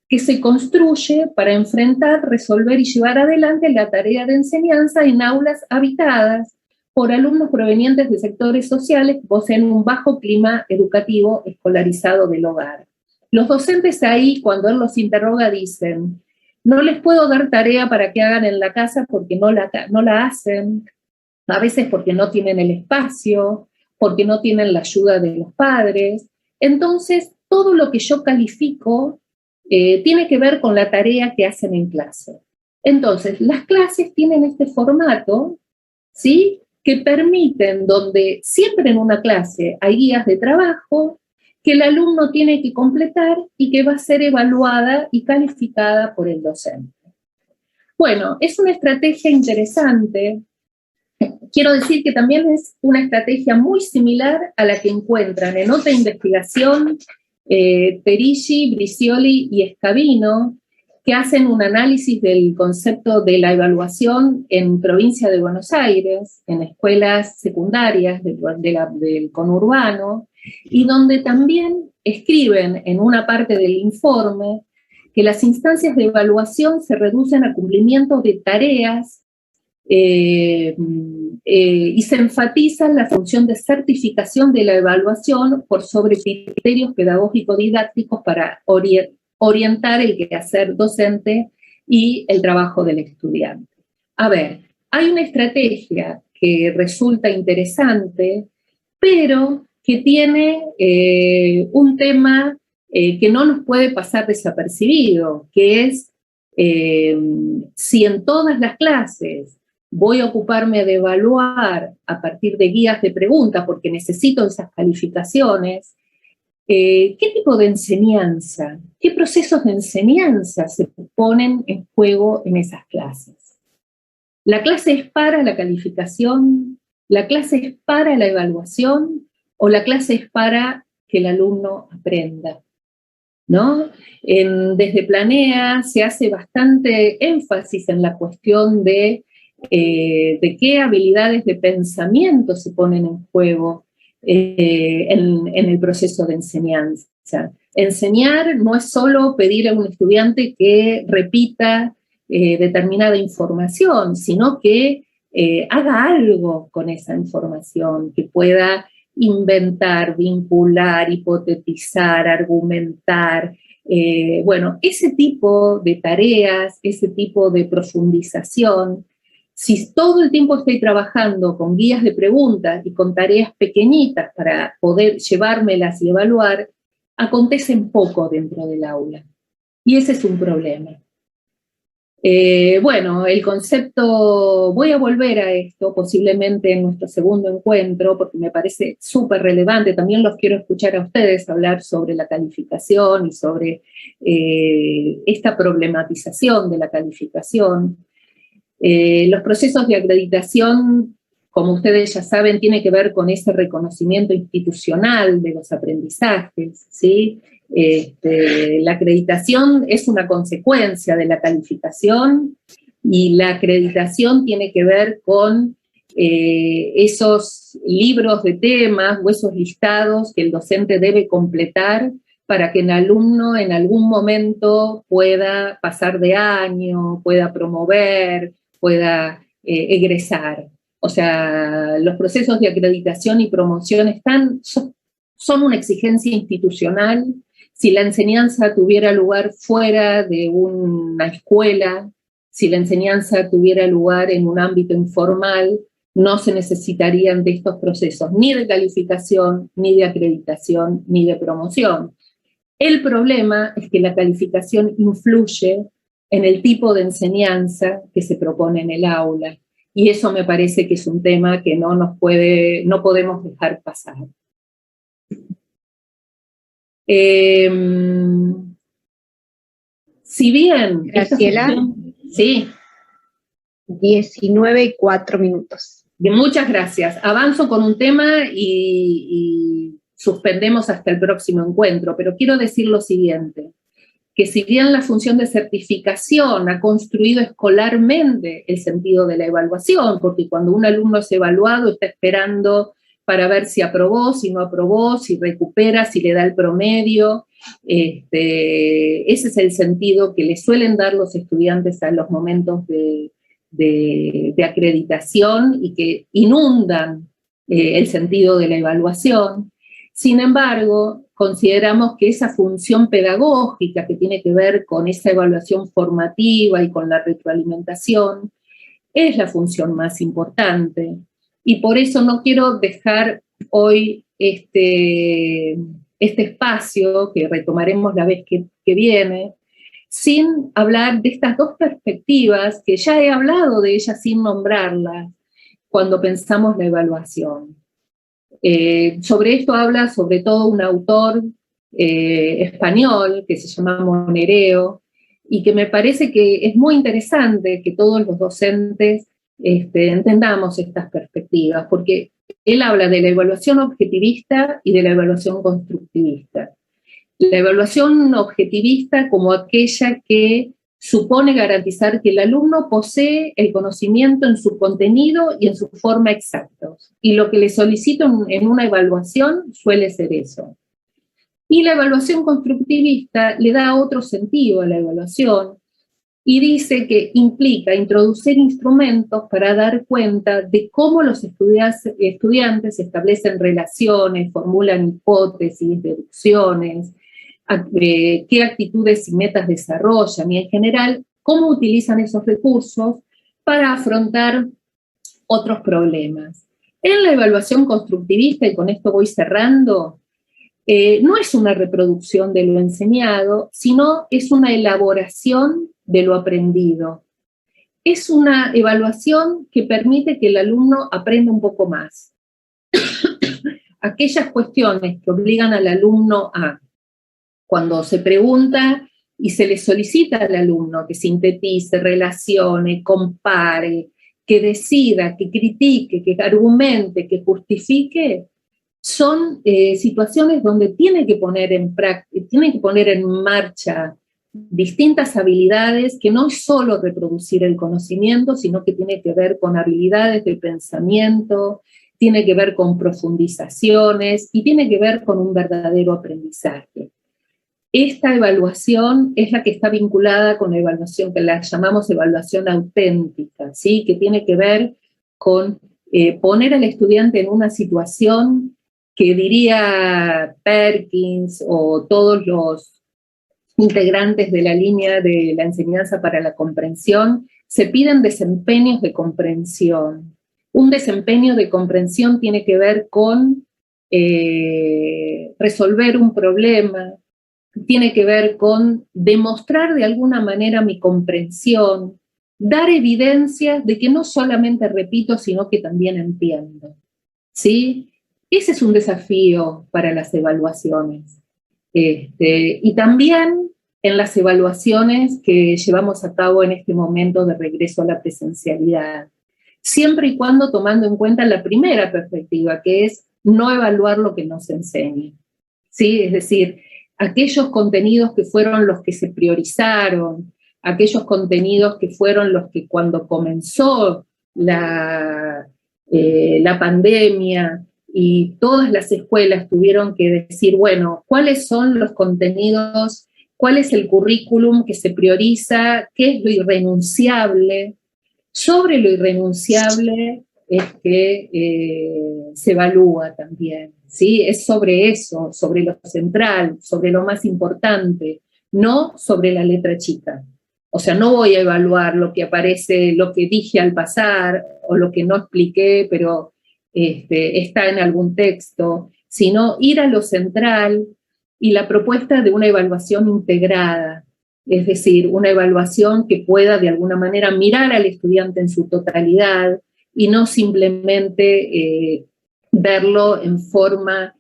que se construye para enfrentar, resolver y llevar adelante la tarea de enseñanza en aulas habitadas por alumnos provenientes de sectores sociales que poseen un bajo clima educativo escolarizado del hogar. Los docentes ahí, cuando él los interroga, dicen, no les puedo dar tarea para que hagan en la casa porque no la hacen, a veces porque no tienen el espacio, porque no tienen la ayuda de los padres. Entonces, todo lo que yo califico tiene que ver con la tarea que hacen en clase. Entonces, las clases tienen este formato, ¿sí?, que permiten, donde siempre en una clase hay guías de trabajo que el alumno tiene que completar y que va a ser evaluada y calificada por el docente. Bueno, es una estrategia interesante. Quiero decir que también es una estrategia muy similar a la que encuentran en otra investigación Perisci, Bricioli y Escabino, que hacen un análisis del concepto de la evaluación en provincia de Buenos Aires, en escuelas secundarias del conurbano, y donde también escriben en una parte del informe que las instancias de evaluación se reducen a cumplimiento de tareas y se enfatiza la función de certificación de la evaluación por sobre criterios pedagógico-didácticos para orientar el quehacer docente y el trabajo del estudiante. A ver, hay una estrategia que resulta interesante, pero que tiene un tema que no nos puede pasar desapercibido, que es si en todas las clases voy a ocuparme de evaluar a partir de guías de preguntas, porque necesito esas calificaciones, ¿qué tipo de enseñanza, qué procesos de enseñanza se ponen en juego en esas clases? ¿La clase es para la calificación? ¿La clase es para la evaluación? ¿O la clase es para que el alumno aprenda? ¿No? Desde Planea se hace bastante énfasis en la cuestión de qué habilidades de pensamiento se ponen en juego en el proceso de enseñanza. Enseñar no es solo pedir a un estudiante que repita determinada información, sino que haga algo con esa información, que pueda inventar, vincular, hipotetizar, argumentar. Bueno, ese tipo de tareas, ese tipo de profundización, si todo el tiempo estoy trabajando con guías de preguntas y con tareas pequeñitas para poder llevármelas y evaluar, acontecen poco dentro del aula. Y ese es un problema. Bueno, el concepto, voy a volver a esto posiblemente en nuestro segundo encuentro, porque me parece súper relevante. También los quiero escuchar a ustedes hablar sobre la calificación y sobre esta problematización de la calificación. Los procesos de acreditación, como ustedes ya saben, tiene que ver con ese reconocimiento institucional de los aprendizajes, ¿sí? La acreditación es una consecuencia de la calificación y la acreditación tiene que ver con esos libros de temas o esos listados que el docente debe completar para que el alumno en algún momento pueda pasar de año, pueda promover, pueda egresar. O sea, los procesos de acreditación y promoción son una exigencia institucional. Si la enseñanza tuviera lugar fuera de una escuela, si la enseñanza tuviera lugar en un ámbito informal, no se necesitarían de estos procesos, ni de calificación, ni de acreditación, ni de promoción. El problema es que la calificación influye en el tipo de enseñanza que se propone en el aula, y eso me parece que es un tema que no podemos dejar pasar. Si bien...
Graciela.
Sí.
19:04.
Muchas gracias. Avanzo con un tema y suspendemos hasta el próximo encuentro, pero quiero decir lo siguiente, que si bien la función de certificación ha construido escolarmente el sentido de la evaluación, porque cuando un alumno es evaluado está esperando para ver si aprobó, si no aprobó, si recupera, si le da el promedio. Ese es el sentido que le suelen dar los estudiantes a los momentos de acreditación y que inundan el sentido de la evaluación. Sin embargo, consideramos que esa función pedagógica que tiene que ver con esa evaluación formativa y con la retroalimentación es la función más importante. Y por eso no quiero dejar hoy este espacio, que retomaremos la vez que viene, sin hablar de estas dos perspectivas, que ya he hablado de ellas sin nombrarlas, cuando pensamos la evaluación. Sobre esto habla sobre todo un autor español que se llama Monereo, y que me parece que es muy interesante que todos los docentes entendamos estas perspectivas, porque él habla de la evaluación objetivista y de la evaluación constructivista. La evaluación objetivista como aquella que supone garantizar que el alumno posee el conocimiento en su contenido y en su forma exactos. Y lo que le solicito en una evaluación suele ser eso. Y la evaluación constructivista le da otro sentido a la evaluación y dice que implica introducir instrumentos para dar cuenta de cómo los estudiantes establecen relaciones, formulan hipótesis, deducciones, qué actitudes y metas desarrollan y en general cómo utilizan esos recursos para afrontar otros problemas. En la evaluación constructivista, y con esto voy cerrando, no es una reproducción de lo enseñado, sino es una elaboración de lo aprendido. Es una evaluación que permite que el alumno aprenda un poco más. Aquellas cuestiones que obligan al alumno a, cuando se pregunta y se le solicita al alumno que sintetice, relacione, compare, que decida, que critique, que argumente, que justifique, son situaciones donde tiene que poner en marcha distintas habilidades, que no es solo reproducir el conocimiento, sino que tiene que ver con habilidades de pensamiento, tiene que ver con profundizaciones y tiene que ver con un verdadero aprendizaje. Esta evaluación es la que está vinculada con la evaluación que la llamamos evaluación auténtica, ¿sí? Que tiene que ver con poner al estudiante en una situación que diría Perkins o todos los integrantes de la línea de la enseñanza para la comprensión, se piden desempeños de comprensión. Un desempeño de comprensión tiene que ver con resolver un problema, tiene que ver con demostrar de alguna manera mi comprensión, dar evidencias de que no solamente repito, sino que también entiendo. ¿Sí? Ese es un desafío para las evaluaciones. Y también en las evaluaciones que llevamos a cabo en este momento de regreso a la presencialidad, siempre y cuando tomando en cuenta la primera perspectiva, que es no evaluar lo que nos enseña. ¿Sí? Es decir, aquellos contenidos que fueron los que se priorizaron, aquellos contenidos que fueron los que cuando comenzó la pandemia y todas las escuelas tuvieron que decir, bueno, ¿cuáles son los contenidos? ¿Cuál es el currículum que se prioriza? ¿Qué es lo irrenunciable? Sobre lo irrenunciable es que se evalúa también, ¿sí? Es sobre eso, sobre lo central, sobre lo más importante, no sobre la letra chica. O sea, no voy a evaluar lo que aparece, lo que dije al pasar o lo que no expliqué, pero está en algún texto, sino ir a lo central y la propuesta de una evaluación integrada, es decir, una evaluación que pueda de alguna manera mirar al estudiante en su totalidad y no simplemente verlo en forma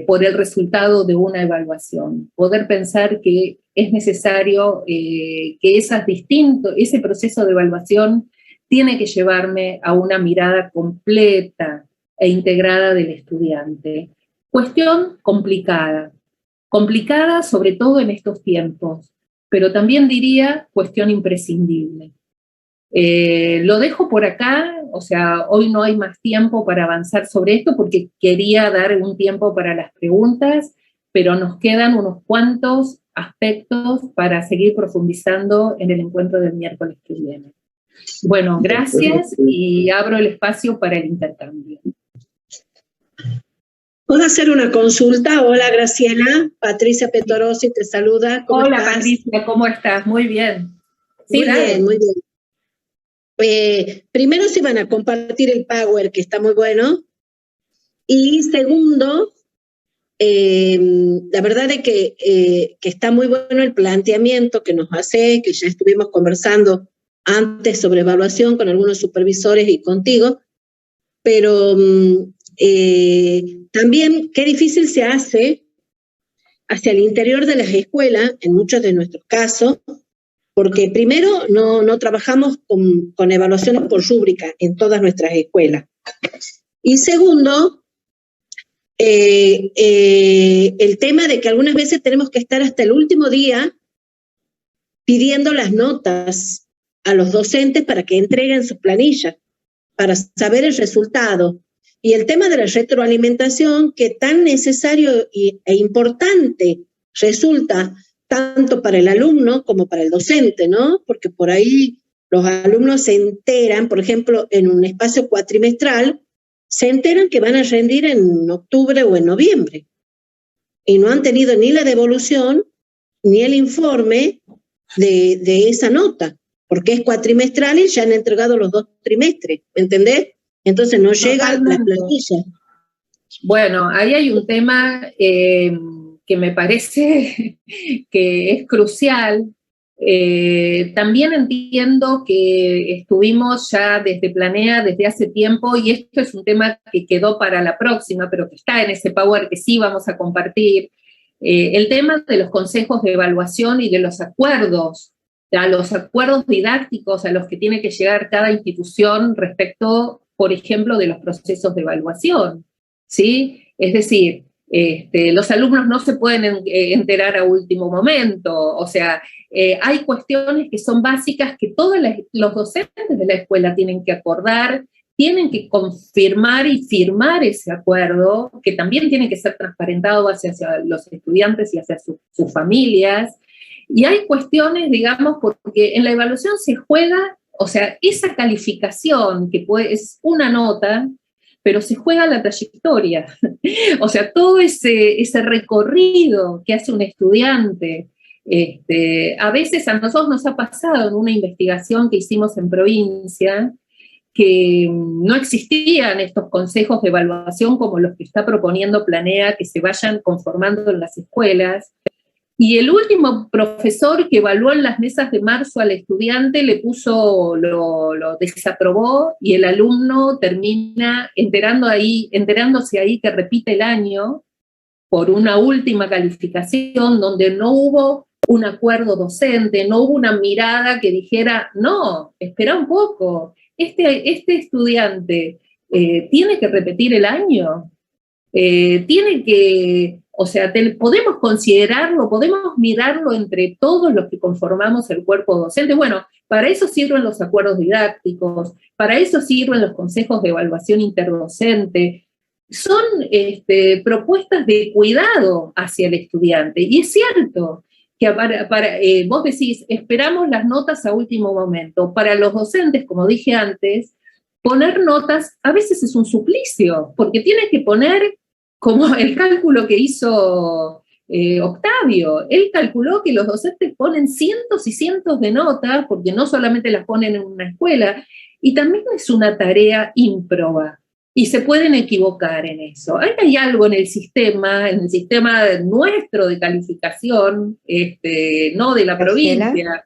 por el resultado de una evaluación. Poder pensar que es necesario que ese proceso de evaluación tiene que llevarme a una mirada completa e integrada del estudiante. Cuestión complicada sobre todo en estos tiempos, pero también diría cuestión imprescindible. Lo dejo por acá, o sea, hoy no hay más tiempo para avanzar sobre esto porque quería dar un tiempo para las preguntas, pero nos quedan unos cuantos aspectos para seguir profundizando en el encuentro del miércoles que viene. Bueno, gracias y abro el espacio para el intercambio.
¿Puedo hacer una consulta? Hola, Graciela. Patricia Petorosi te saluda.
Hola, estás? Patricia, ¿cómo estás? Muy bien.
Sí, muy bien. Primero se van a compartir el Power, que está muy bueno. Y segundo, la verdad es que está muy bueno el planteamiento que nos hace, que ya estuvimos conversando antes sobre evaluación con algunos supervisores y contigo, pero también qué difícil se hace hacia el interior de las escuelas, en muchos de nuestros casos, porque primero no trabajamos con evaluaciones por rúbrica en todas nuestras escuelas. Y segundo, el tema de que algunas veces tenemos que estar hasta el último día pidiendo las notas a los docentes para que entreguen sus planillas, para saber el resultado. Y el tema de la retroalimentación, que tan necesario e importante resulta tanto para el alumno como para el docente, ¿no? Porque por ahí los alumnos se enteran, por ejemplo, en un espacio cuatrimestral, se enteran que van a rendir en octubre o en noviembre. Y no han tenido ni la devolución ni el informe de esa nota, porque es cuatrimestral y ya han entregado los 2 trimestres, ¿me entendés? Entonces no llega la plantilla.
Bueno, ahí hay un tema que me parece que es crucial. También entiendo que estuvimos ya desde Planea desde hace tiempo, y esto es un tema que quedó para la próxima, pero que está en ese Power que sí vamos a compartir, el tema de los consejos de evaluación y de los acuerdos, a los acuerdos didácticos a los que tiene que llegar cada institución respecto, por ejemplo, de los procesos de evaluación, ¿sí? Es decir, los alumnos no se pueden enterar a último momento, o sea, hay cuestiones que son básicas que todos los docentes de la escuela tienen que acordar, tienen que confirmar y firmar ese acuerdo, que también tiene que ser transparentado hacia los estudiantes y hacia sus familias. Y hay cuestiones, digamos, porque en la evaluación se juega, o sea, esa calificación que es una nota, pero se juega la trayectoria. O sea, todo ese recorrido que hace un estudiante, a veces a nosotros nos ha pasado en una investigación que hicimos en provincia, que no existían estos consejos de evaluación como los que está proponiendo Planea, que se vayan conformando en las escuelas. Y el último profesor que evaluó en las mesas de marzo al estudiante le puso, lo desaprobó, y el alumno termina enterándose ahí que repite el año por una última calificación donde no hubo un acuerdo docente, no hubo una mirada que dijera, no, espera un poco, este estudiante tiene que repetir el año, tiene que, o sea, podemos considerarlo, podemos mirarlo entre todos los que conformamos el cuerpo docente. Bueno, para eso sirven los acuerdos didácticos, para eso sirven los consejos de evaluación interdocente. Son propuestas de cuidado hacia el estudiante. Y es cierto que vos decís, esperamos las notas a último momento. Para los docentes, como dije antes, poner notas a veces es un suplicio, porque tienes que poner, como el cálculo que hizo Octavio, él calculó que los docentes ponen cientos y cientos de notas, porque no solamente las ponen en una escuela, y también es una tarea ímproba. Y se pueden equivocar en eso. Hay algo en el sistema nuestro de calificación, no de la provincia,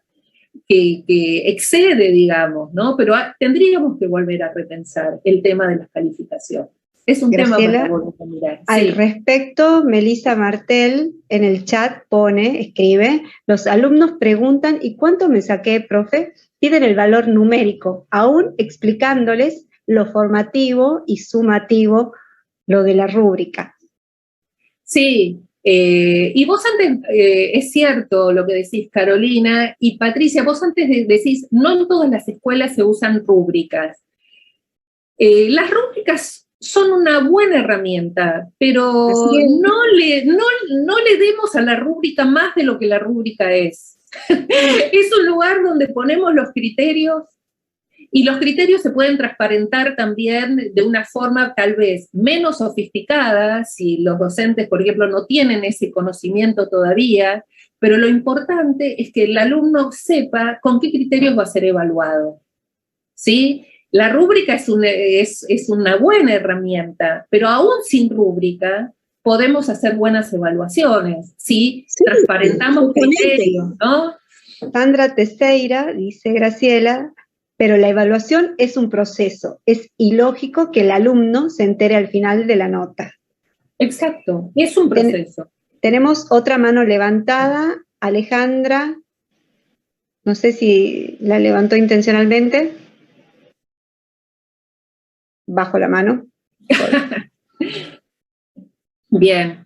que excede, digamos, ¿no? Pero tendríamos que volver a repensar el tema de las calificaciones. Es un tema para volver a mirar.
Al respecto, Melissa Martel en el chat escribe, los alumnos preguntan, ¿y cuánto me saqué, profe? Piden el valor numérico, aún explicándoles lo formativo y sumativo, lo de la rúbrica.
Sí, y vos antes, es cierto lo que decís, Carolina, y Patricia, vos antes decís, no en todas las escuelas se usan rúbricas. Las rúbricas son una buena herramienta, pero no le demos a la rúbrica más de lo que la rúbrica es. Es un lugar donde ponemos los criterios, y los criterios se pueden transparentar también de una forma tal vez menos sofisticada, si los docentes, por ejemplo, no tienen ese conocimiento todavía, pero lo importante es que el alumno sepa con qué criterios va a ser evaluado, ¿sí? La rúbrica es una buena herramienta, pero aún sin rúbrica podemos hacer buenas evaluaciones, ¿sí? Transparentamos criterios, ¿no?
Sandra Teixeira, dice Graciela, pero la evaluación es un proceso, es ilógico que el alumno se entere al final de la nota.
Exacto, es un proceso.
Tenemos otra mano levantada, Alejandra, no sé si la levantó intencionalmente. Bajo la mano.
Bien,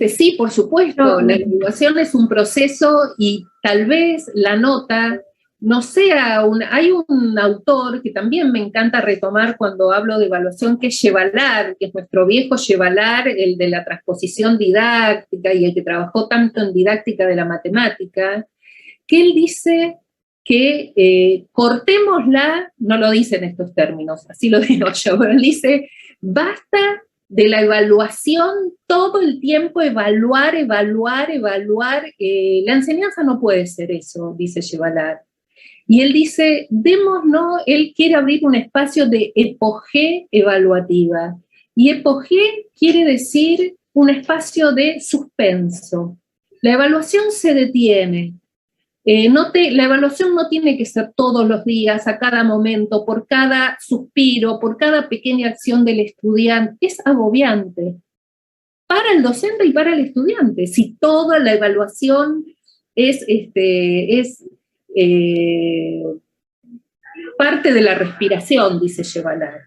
sí, por supuesto, la evaluación es un proceso y tal vez la nota no sea hay un autor que también me encanta retomar cuando hablo de evaluación, que es Chevalar, que es nuestro viejo Chevalar, el de la transposición didáctica y el que trabajó tanto en didáctica de la matemática, que él dice que cortémosla, no lo dice en estos términos, así lo digo yo, pero él dice, basta de la evaluación, todo el tiempo evaluar, la enseñanza no puede ser eso, dice Chevalar. Y él dice, él quiere abrir un espacio de epogé evaluativa. Y epogé quiere decir un espacio de suspenso. La evaluación se detiene. La evaluación no tiene que ser todos los días, a cada momento, por cada suspiro, por cada pequeña acción del estudiante. Es agobiante para el docente y para el estudiante. Si toda la evaluación es parte de la respiración, dice Chevalar.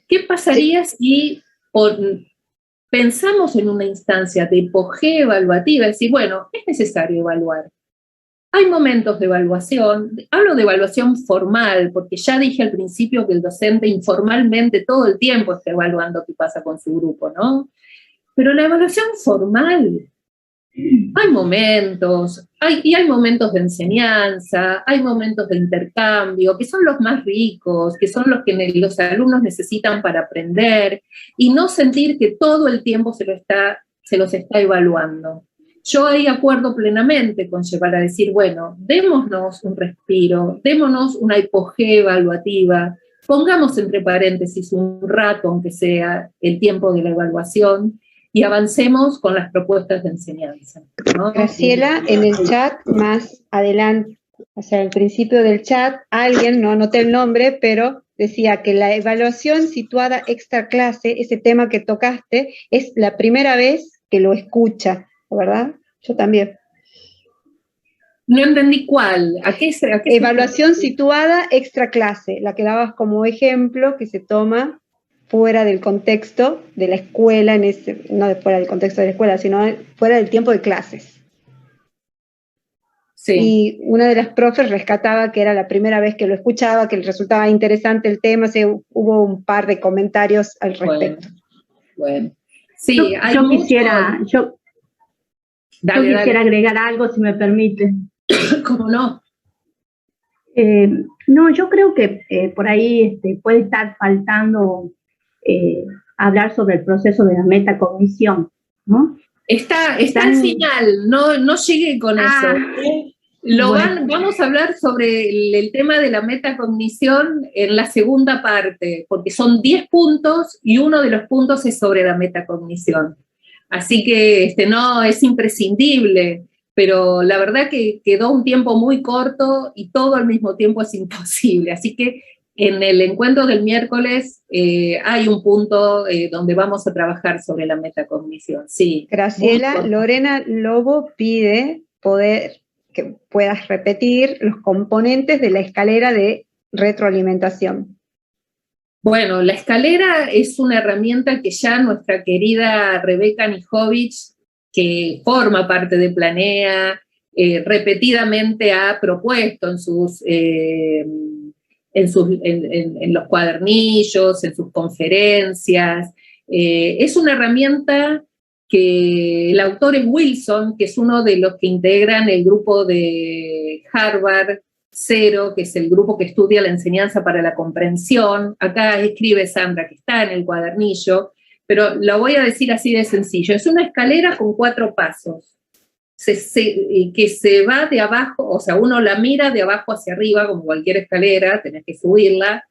¿Qué pasaría si pensamos en una instancia de epogé evaluativa? Es decir, bueno, es necesario evaluar. Hay momentos de evaluación, hablo de evaluación formal, porque ya dije al principio que el docente informalmente todo el tiempo está evaluando qué pasa con su grupo, ¿no? Pero la evaluación formal, hay momentos, hay momentos de enseñanza, hay momentos de intercambio, que son los más ricos, que son los que los alumnos necesitan para aprender, y no sentir que todo el tiempo se los está evaluando. Yo ahí acuerdo plenamente con llevar a decir, bueno, démonos un respiro, démonos una hipogea evaluativa, pongamos entre paréntesis un rato, aunque sea el tiempo de la evaluación, y avancemos con las propuestas de enseñanza, ¿no?
Graciela, en el chat más adelante, o sea, al principio del chat, alguien, no anoté el nombre, pero decía que la evaluación situada extra clase, ese tema que tocaste, es la primera vez que lo escucha, ¿verdad? Yo también.
No entendí cuál. ¿A qué
evaluación situada extra clase, la que dabas como ejemplo que se toma fuera del contexto de la escuela, no fuera del contexto de la escuela, sino fuera del tiempo de clases. Sí. Y una de las profes rescataba que era la primera vez que lo escuchaba, que le resultaba interesante el tema, hubo un par de comentarios al respecto.
Bueno. Sí,
yo quisiera agregar algo, si me permite.
¿Cómo no?
No, yo creo que por ahí puede estar faltando hablar sobre el proceso de la metacognición, ¿no?
Está al final, no llegue con eso. Vamos a hablar sobre el tema de la metacognición en la segunda parte, porque son 10 puntos y uno de los puntos es sobre la metacognición. Así que no es imprescindible, pero la verdad que quedó un tiempo muy corto y todo al mismo tiempo es imposible. Así que en el encuentro del miércoles hay un punto donde vamos a trabajar sobre la metacognición. Sí.
Graciela, Lorena Lobo pide que puedas repetir los componentes de la escalera de retroalimentación.
Bueno, la escalera es una herramienta que ya nuestra querida Rebeca Nijovic, que forma parte de Planea, repetidamente ha propuesto en los cuadernillos, en sus conferencias. Es una herramienta que el autor es Wilson, que es uno de los que integran el grupo de Harvard Cero, que es el grupo que estudia la enseñanza para la comprensión. Acá escribe Sandra, que está en el cuadernillo, pero lo voy a decir así de sencillo. Es una escalera con 4 pasos, que se va de abajo, o sea, uno la mira de abajo hacia arriba, como cualquier escalera, tenés que subirla,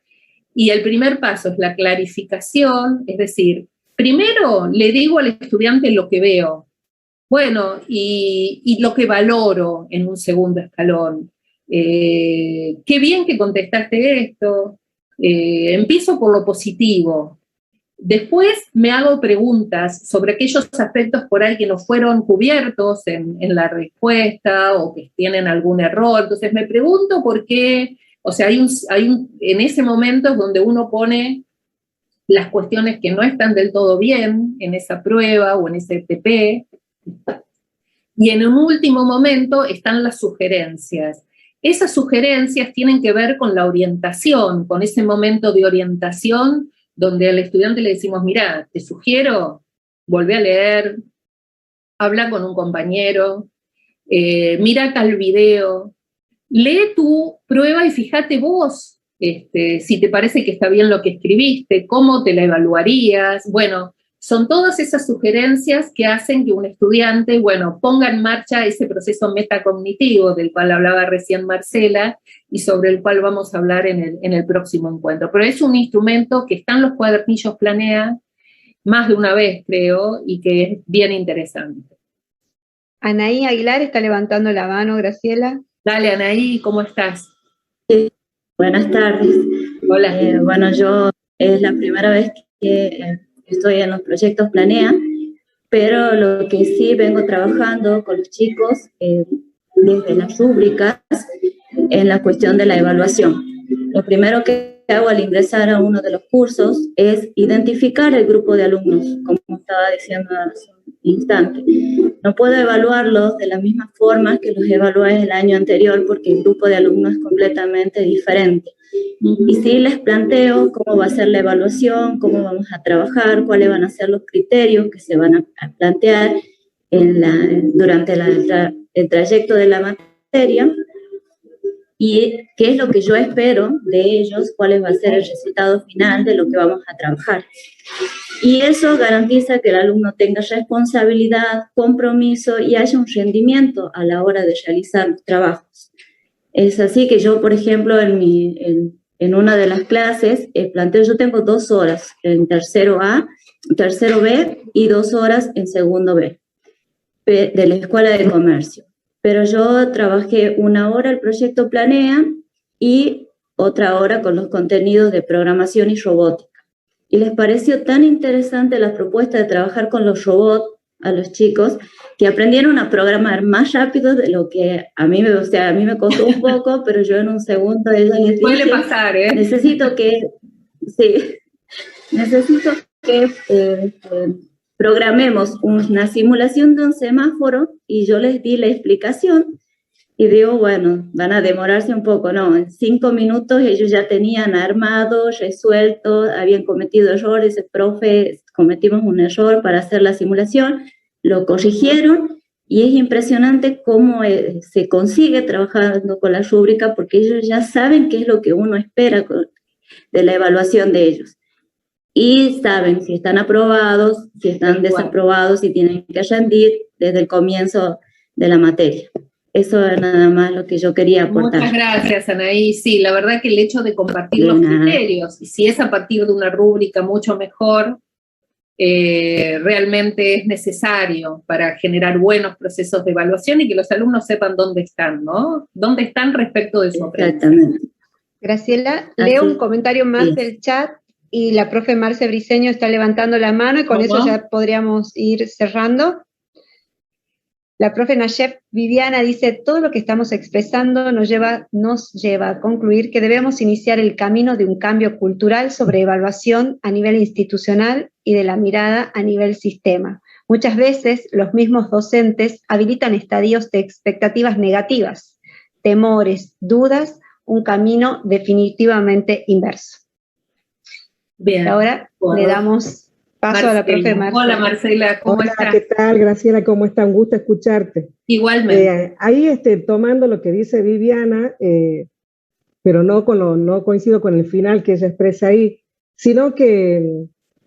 y el primer paso es la clarificación, es decir, primero le digo al estudiante lo que veo, bueno, y lo que valoro en un segundo escalón. Qué bien que contestaste esto, empiezo por lo positivo. Después me hago preguntas sobre aquellos aspectos por ahí que no fueron cubiertos en la respuesta o que tienen algún error. Entonces me pregunto por qué, o sea, en ese momento es donde uno pone las cuestiones que no están del todo bien en esa prueba o en ese TP. Y en un último momento están las sugerencias. Esas sugerencias tienen que ver con la orientación, con ese momento de orientación donde al estudiante le decimos, mira, te sugiero, volvé a leer, habla con un compañero, mira tal video, lee tu prueba y fíjate vos si te parece que está bien lo que escribiste, cómo te la evaluarías. Bueno, son todas esas sugerencias que hacen que un estudiante, bueno, ponga en marcha ese proceso metacognitivo del cual hablaba recién Marcela y sobre el cual vamos a hablar en el próximo encuentro. Pero es un instrumento que está en los cuadernillos Planea más de una vez, creo, y que es bien interesante.
Anaí Aguilar está levantando la mano, Graciela.
Dale, Anaí, ¿cómo estás?
Sí, buenas tardes.
Hola.
Bueno, yo es la primera vez que estoy en los proyectos Planea, pero lo que sí vengo trabajando con los chicos desde las rúbricas en la cuestión de la evaluación. Lo primero que hago al ingresar a uno de los cursos es identificar el grupo de alumnos, como estaba diciendo hace un instante. No puedo evaluarlos de la misma forma que los evalué el año anterior porque el grupo de alumnos es completamente diferente. Y sí les planteo cómo va a ser la evaluación, cómo vamos a trabajar, cuáles van a ser los criterios que se van a plantear durante el trayecto de la materia, y qué es lo que yo espero de ellos, cuál va a ser el resultado final de lo que vamos a trabajar. Y eso garantiza que el alumno tenga responsabilidad, compromiso y haya un rendimiento a la hora de realizar los trabajos. Es así que yo, por ejemplo, en una de las clases planteo, yo tengo 2 horas en tercero B y 2 horas en segundo B de la Escuela de Comercio. Pero yo trabajé 1 hora el proyecto Planea y otra hora con los contenidos de programación y robótica. Y les pareció tan interesante la propuesta de trabajar con los robots a los chicos que aprendieron a programar más rápido de lo que a mí me costó un poco, pero yo en un segundo les dije,
suele pasar,
necesito que programemos una simulación de un semáforo, y yo les di la explicación y digo, bueno, van a demorarse un poco, no, en 5 minutos ellos ya tenían armado, resuelto, habían cometido errores, el profe, cometimos un error para hacer la simulación, lo corrigieron, y es impresionante cómo se consigue trabajando con la rúbrica, porque ellos ya saben qué es lo que uno espera de la evaluación de ellos. Y saben si están aprobados, si están desaprobados, si tienen que rendir desde el comienzo de la materia. Eso es nada más lo que yo quería aportar.
Muchas gracias, Anaí. Sí, la verdad que el hecho de compartir los criterios, y si es a partir de una rúbrica, mucho mejor, realmente es necesario para generar buenos procesos de evaluación y que los alumnos sepan dónde están, ¿no? Dónde están respecto de su aprendizaje.
Exactamente.
Graciela, leo un comentario más del chat, y la profe Marce Briceño está levantando la mano, y con eso ya podríamos ir cerrando. La profe Nayef Viviana dice, todo lo que estamos expresando nos lleva a concluir que debemos iniciar el camino de un cambio cultural sobre evaluación a nivel institucional y de la mirada a nivel sistema. Muchas veces los mismos docentes habilitan estadios de expectativas negativas, temores, dudas, un camino definitivamente inverso.
Bien.
Ahora le damos paso a la profe Marcela.
Hola, Marcela, ¿cómo estás?
Hola, ¿qué tal, Graciela? ¿Cómo está? Un gusto escucharte.
Igualmente.
Ahí tomando lo que dice Viviana, pero no coincido con el final que ella expresa ahí, sino que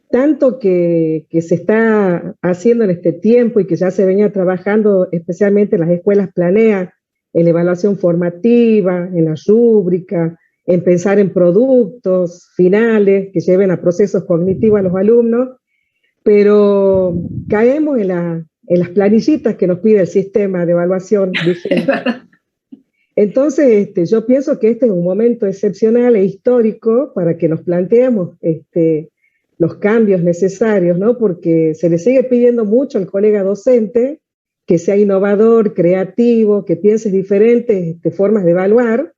tanto que se está haciendo en este tiempo y que ya se venía trabajando, especialmente en las escuelas Planea, en la evaluación formativa, en la rúbrica, en pensar en productos finales que lleven a procesos cognitivos a los alumnos, pero caemos en las planillitas que nos pide el sistema de evaluación vigente. Entonces, yo pienso que este es un momento excepcional e histórico para que nos planteemos los cambios necesarios, ¿no? Porque se le sigue pidiendo mucho al colega docente que sea innovador, creativo, que piense diferentes formas de evaluar,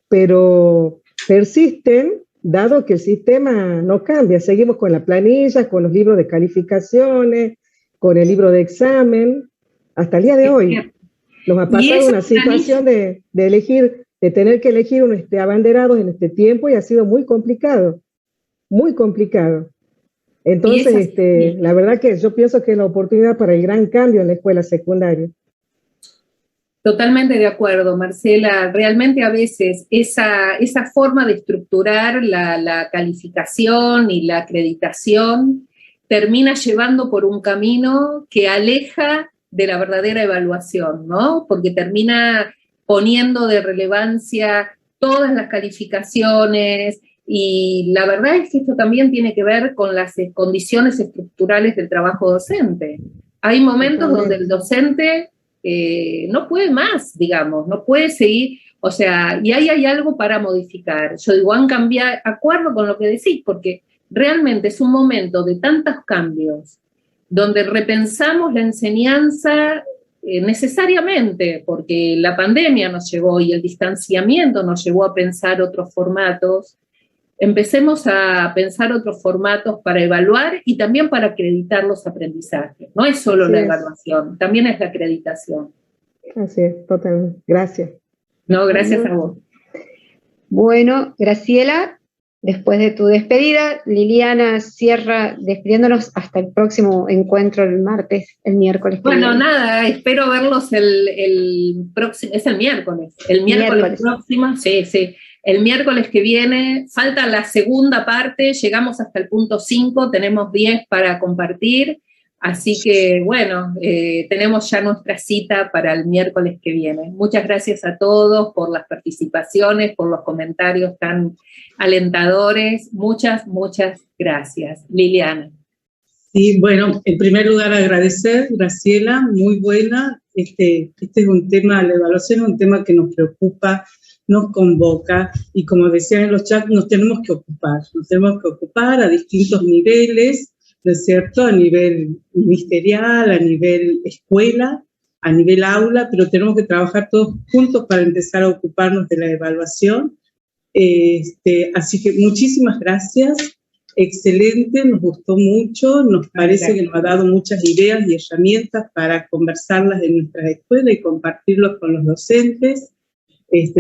pero persisten, dado que el sistema no cambia. Seguimos con la planilla, con los libros de calificaciones, con el libro de examen, hasta el día de hoy. Nos ha pasado una situación de tener que elegir abanderados en este tiempo, y ha sido muy complicado, muy complicado. Entonces, la verdad que yo pienso que es la oportunidad para el gran cambio en la escuela secundaria.
Totalmente de acuerdo, Marcela. Realmente a veces esa forma de estructurar la calificación y la acreditación termina llevando por un camino que aleja de la verdadera evaluación, ¿no? Porque termina poniendo de relevancia todas las calificaciones, y la verdad es que esto también tiene que ver con las condiciones estructurales del trabajo docente. Hay momentos donde el docente no puede más, digamos, no puede seguir, o sea, y ahí hay algo para modificar. Yo digo, han cambiado, acuerdo con lo que decís, porque realmente es un momento de tantos cambios, donde repensamos la enseñanza necesariamente, porque la pandemia nos llevó y el distanciamiento nos llevó a pensar otros formatos. Empecemos a pensar otros formatos para evaluar y también para acreditar los aprendizajes. No es solo la evaluación, también es la acreditación.
Así es, totalmente. Gracias.
No, gracias a vos.
Bueno, Graciela, después de tu despedida, Liliana cierra despidiéndonos hasta el próximo encuentro el miércoles.
Bueno, nada, espero verlos el próximo, es el miércoles. El miércoles próximo, sí. El miércoles que viene, falta la segunda parte, llegamos hasta el punto 5, tenemos 10 para compartir, así que bueno, tenemos ya nuestra cita para el miércoles que viene. Muchas gracias a todos por las participaciones, por los comentarios tan alentadores. Muchas gracias. Liliana.
Sí, bueno, en primer lugar agradecer, Graciela, muy buena. Este es un tema, la evaluación es un tema que nos preocupa, nos convoca, y como decían en los chats, nos tenemos que ocupar a distintos niveles, ¿no es cierto? A nivel ministerial, a nivel escuela, a nivel aula, pero tenemos que trabajar todos juntos para empezar a ocuparnos de la evaluación. Así que muchísimas gracias, excelente, nos gustó mucho, nos parece que nos ha dado muchas ideas y herramientas para conversarlas en nuestras escuelas y compartirlos con los docentes.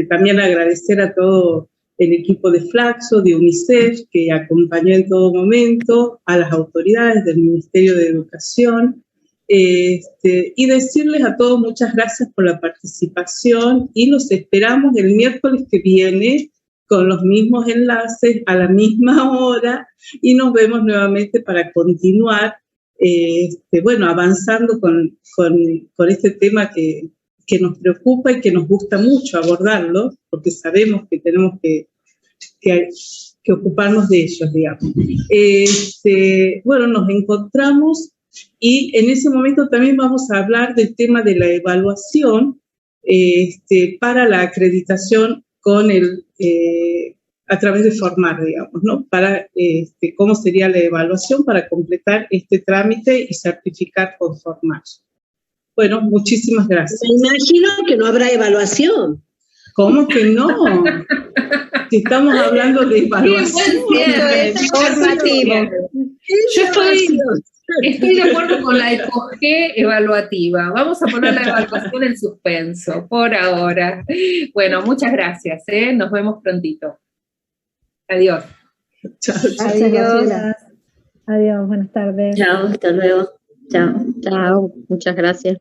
También agradecer a todo el equipo de Flaxo, de UNICEF, que acompañó en todo momento, a las autoridades del Ministerio de Educación, y decirles a todos muchas gracias por la participación, y los esperamos el miércoles que viene con los mismos enlaces a la misma hora, y nos vemos nuevamente para continuar avanzando con este tema que nos preocupa y que nos gusta mucho abordarlo, porque sabemos que tenemos que ocuparnos de ellos, digamos. Nos encontramos, y en ese momento también vamos a hablar del tema de la evaluación para la acreditación a través de Formar, digamos, ¿no? Para cómo sería la evaluación para completar este trámite y certificar con Formar. Bueno, muchísimas gracias.
Me imagino que no habrá evaluación.
¿Cómo que no? Si estamos hablando de evaluación.
Es formativo. Yo estoy de acuerdo con la ECOG evaluativa. Vamos a poner la evaluación en suspenso, por ahora. Bueno, muchas gracias, ¿eh? Nos vemos prontito. Adiós.
Chao.
Adiós.
Adiós, buenas tardes.
Chao, hasta luego. Chao, muchas gracias.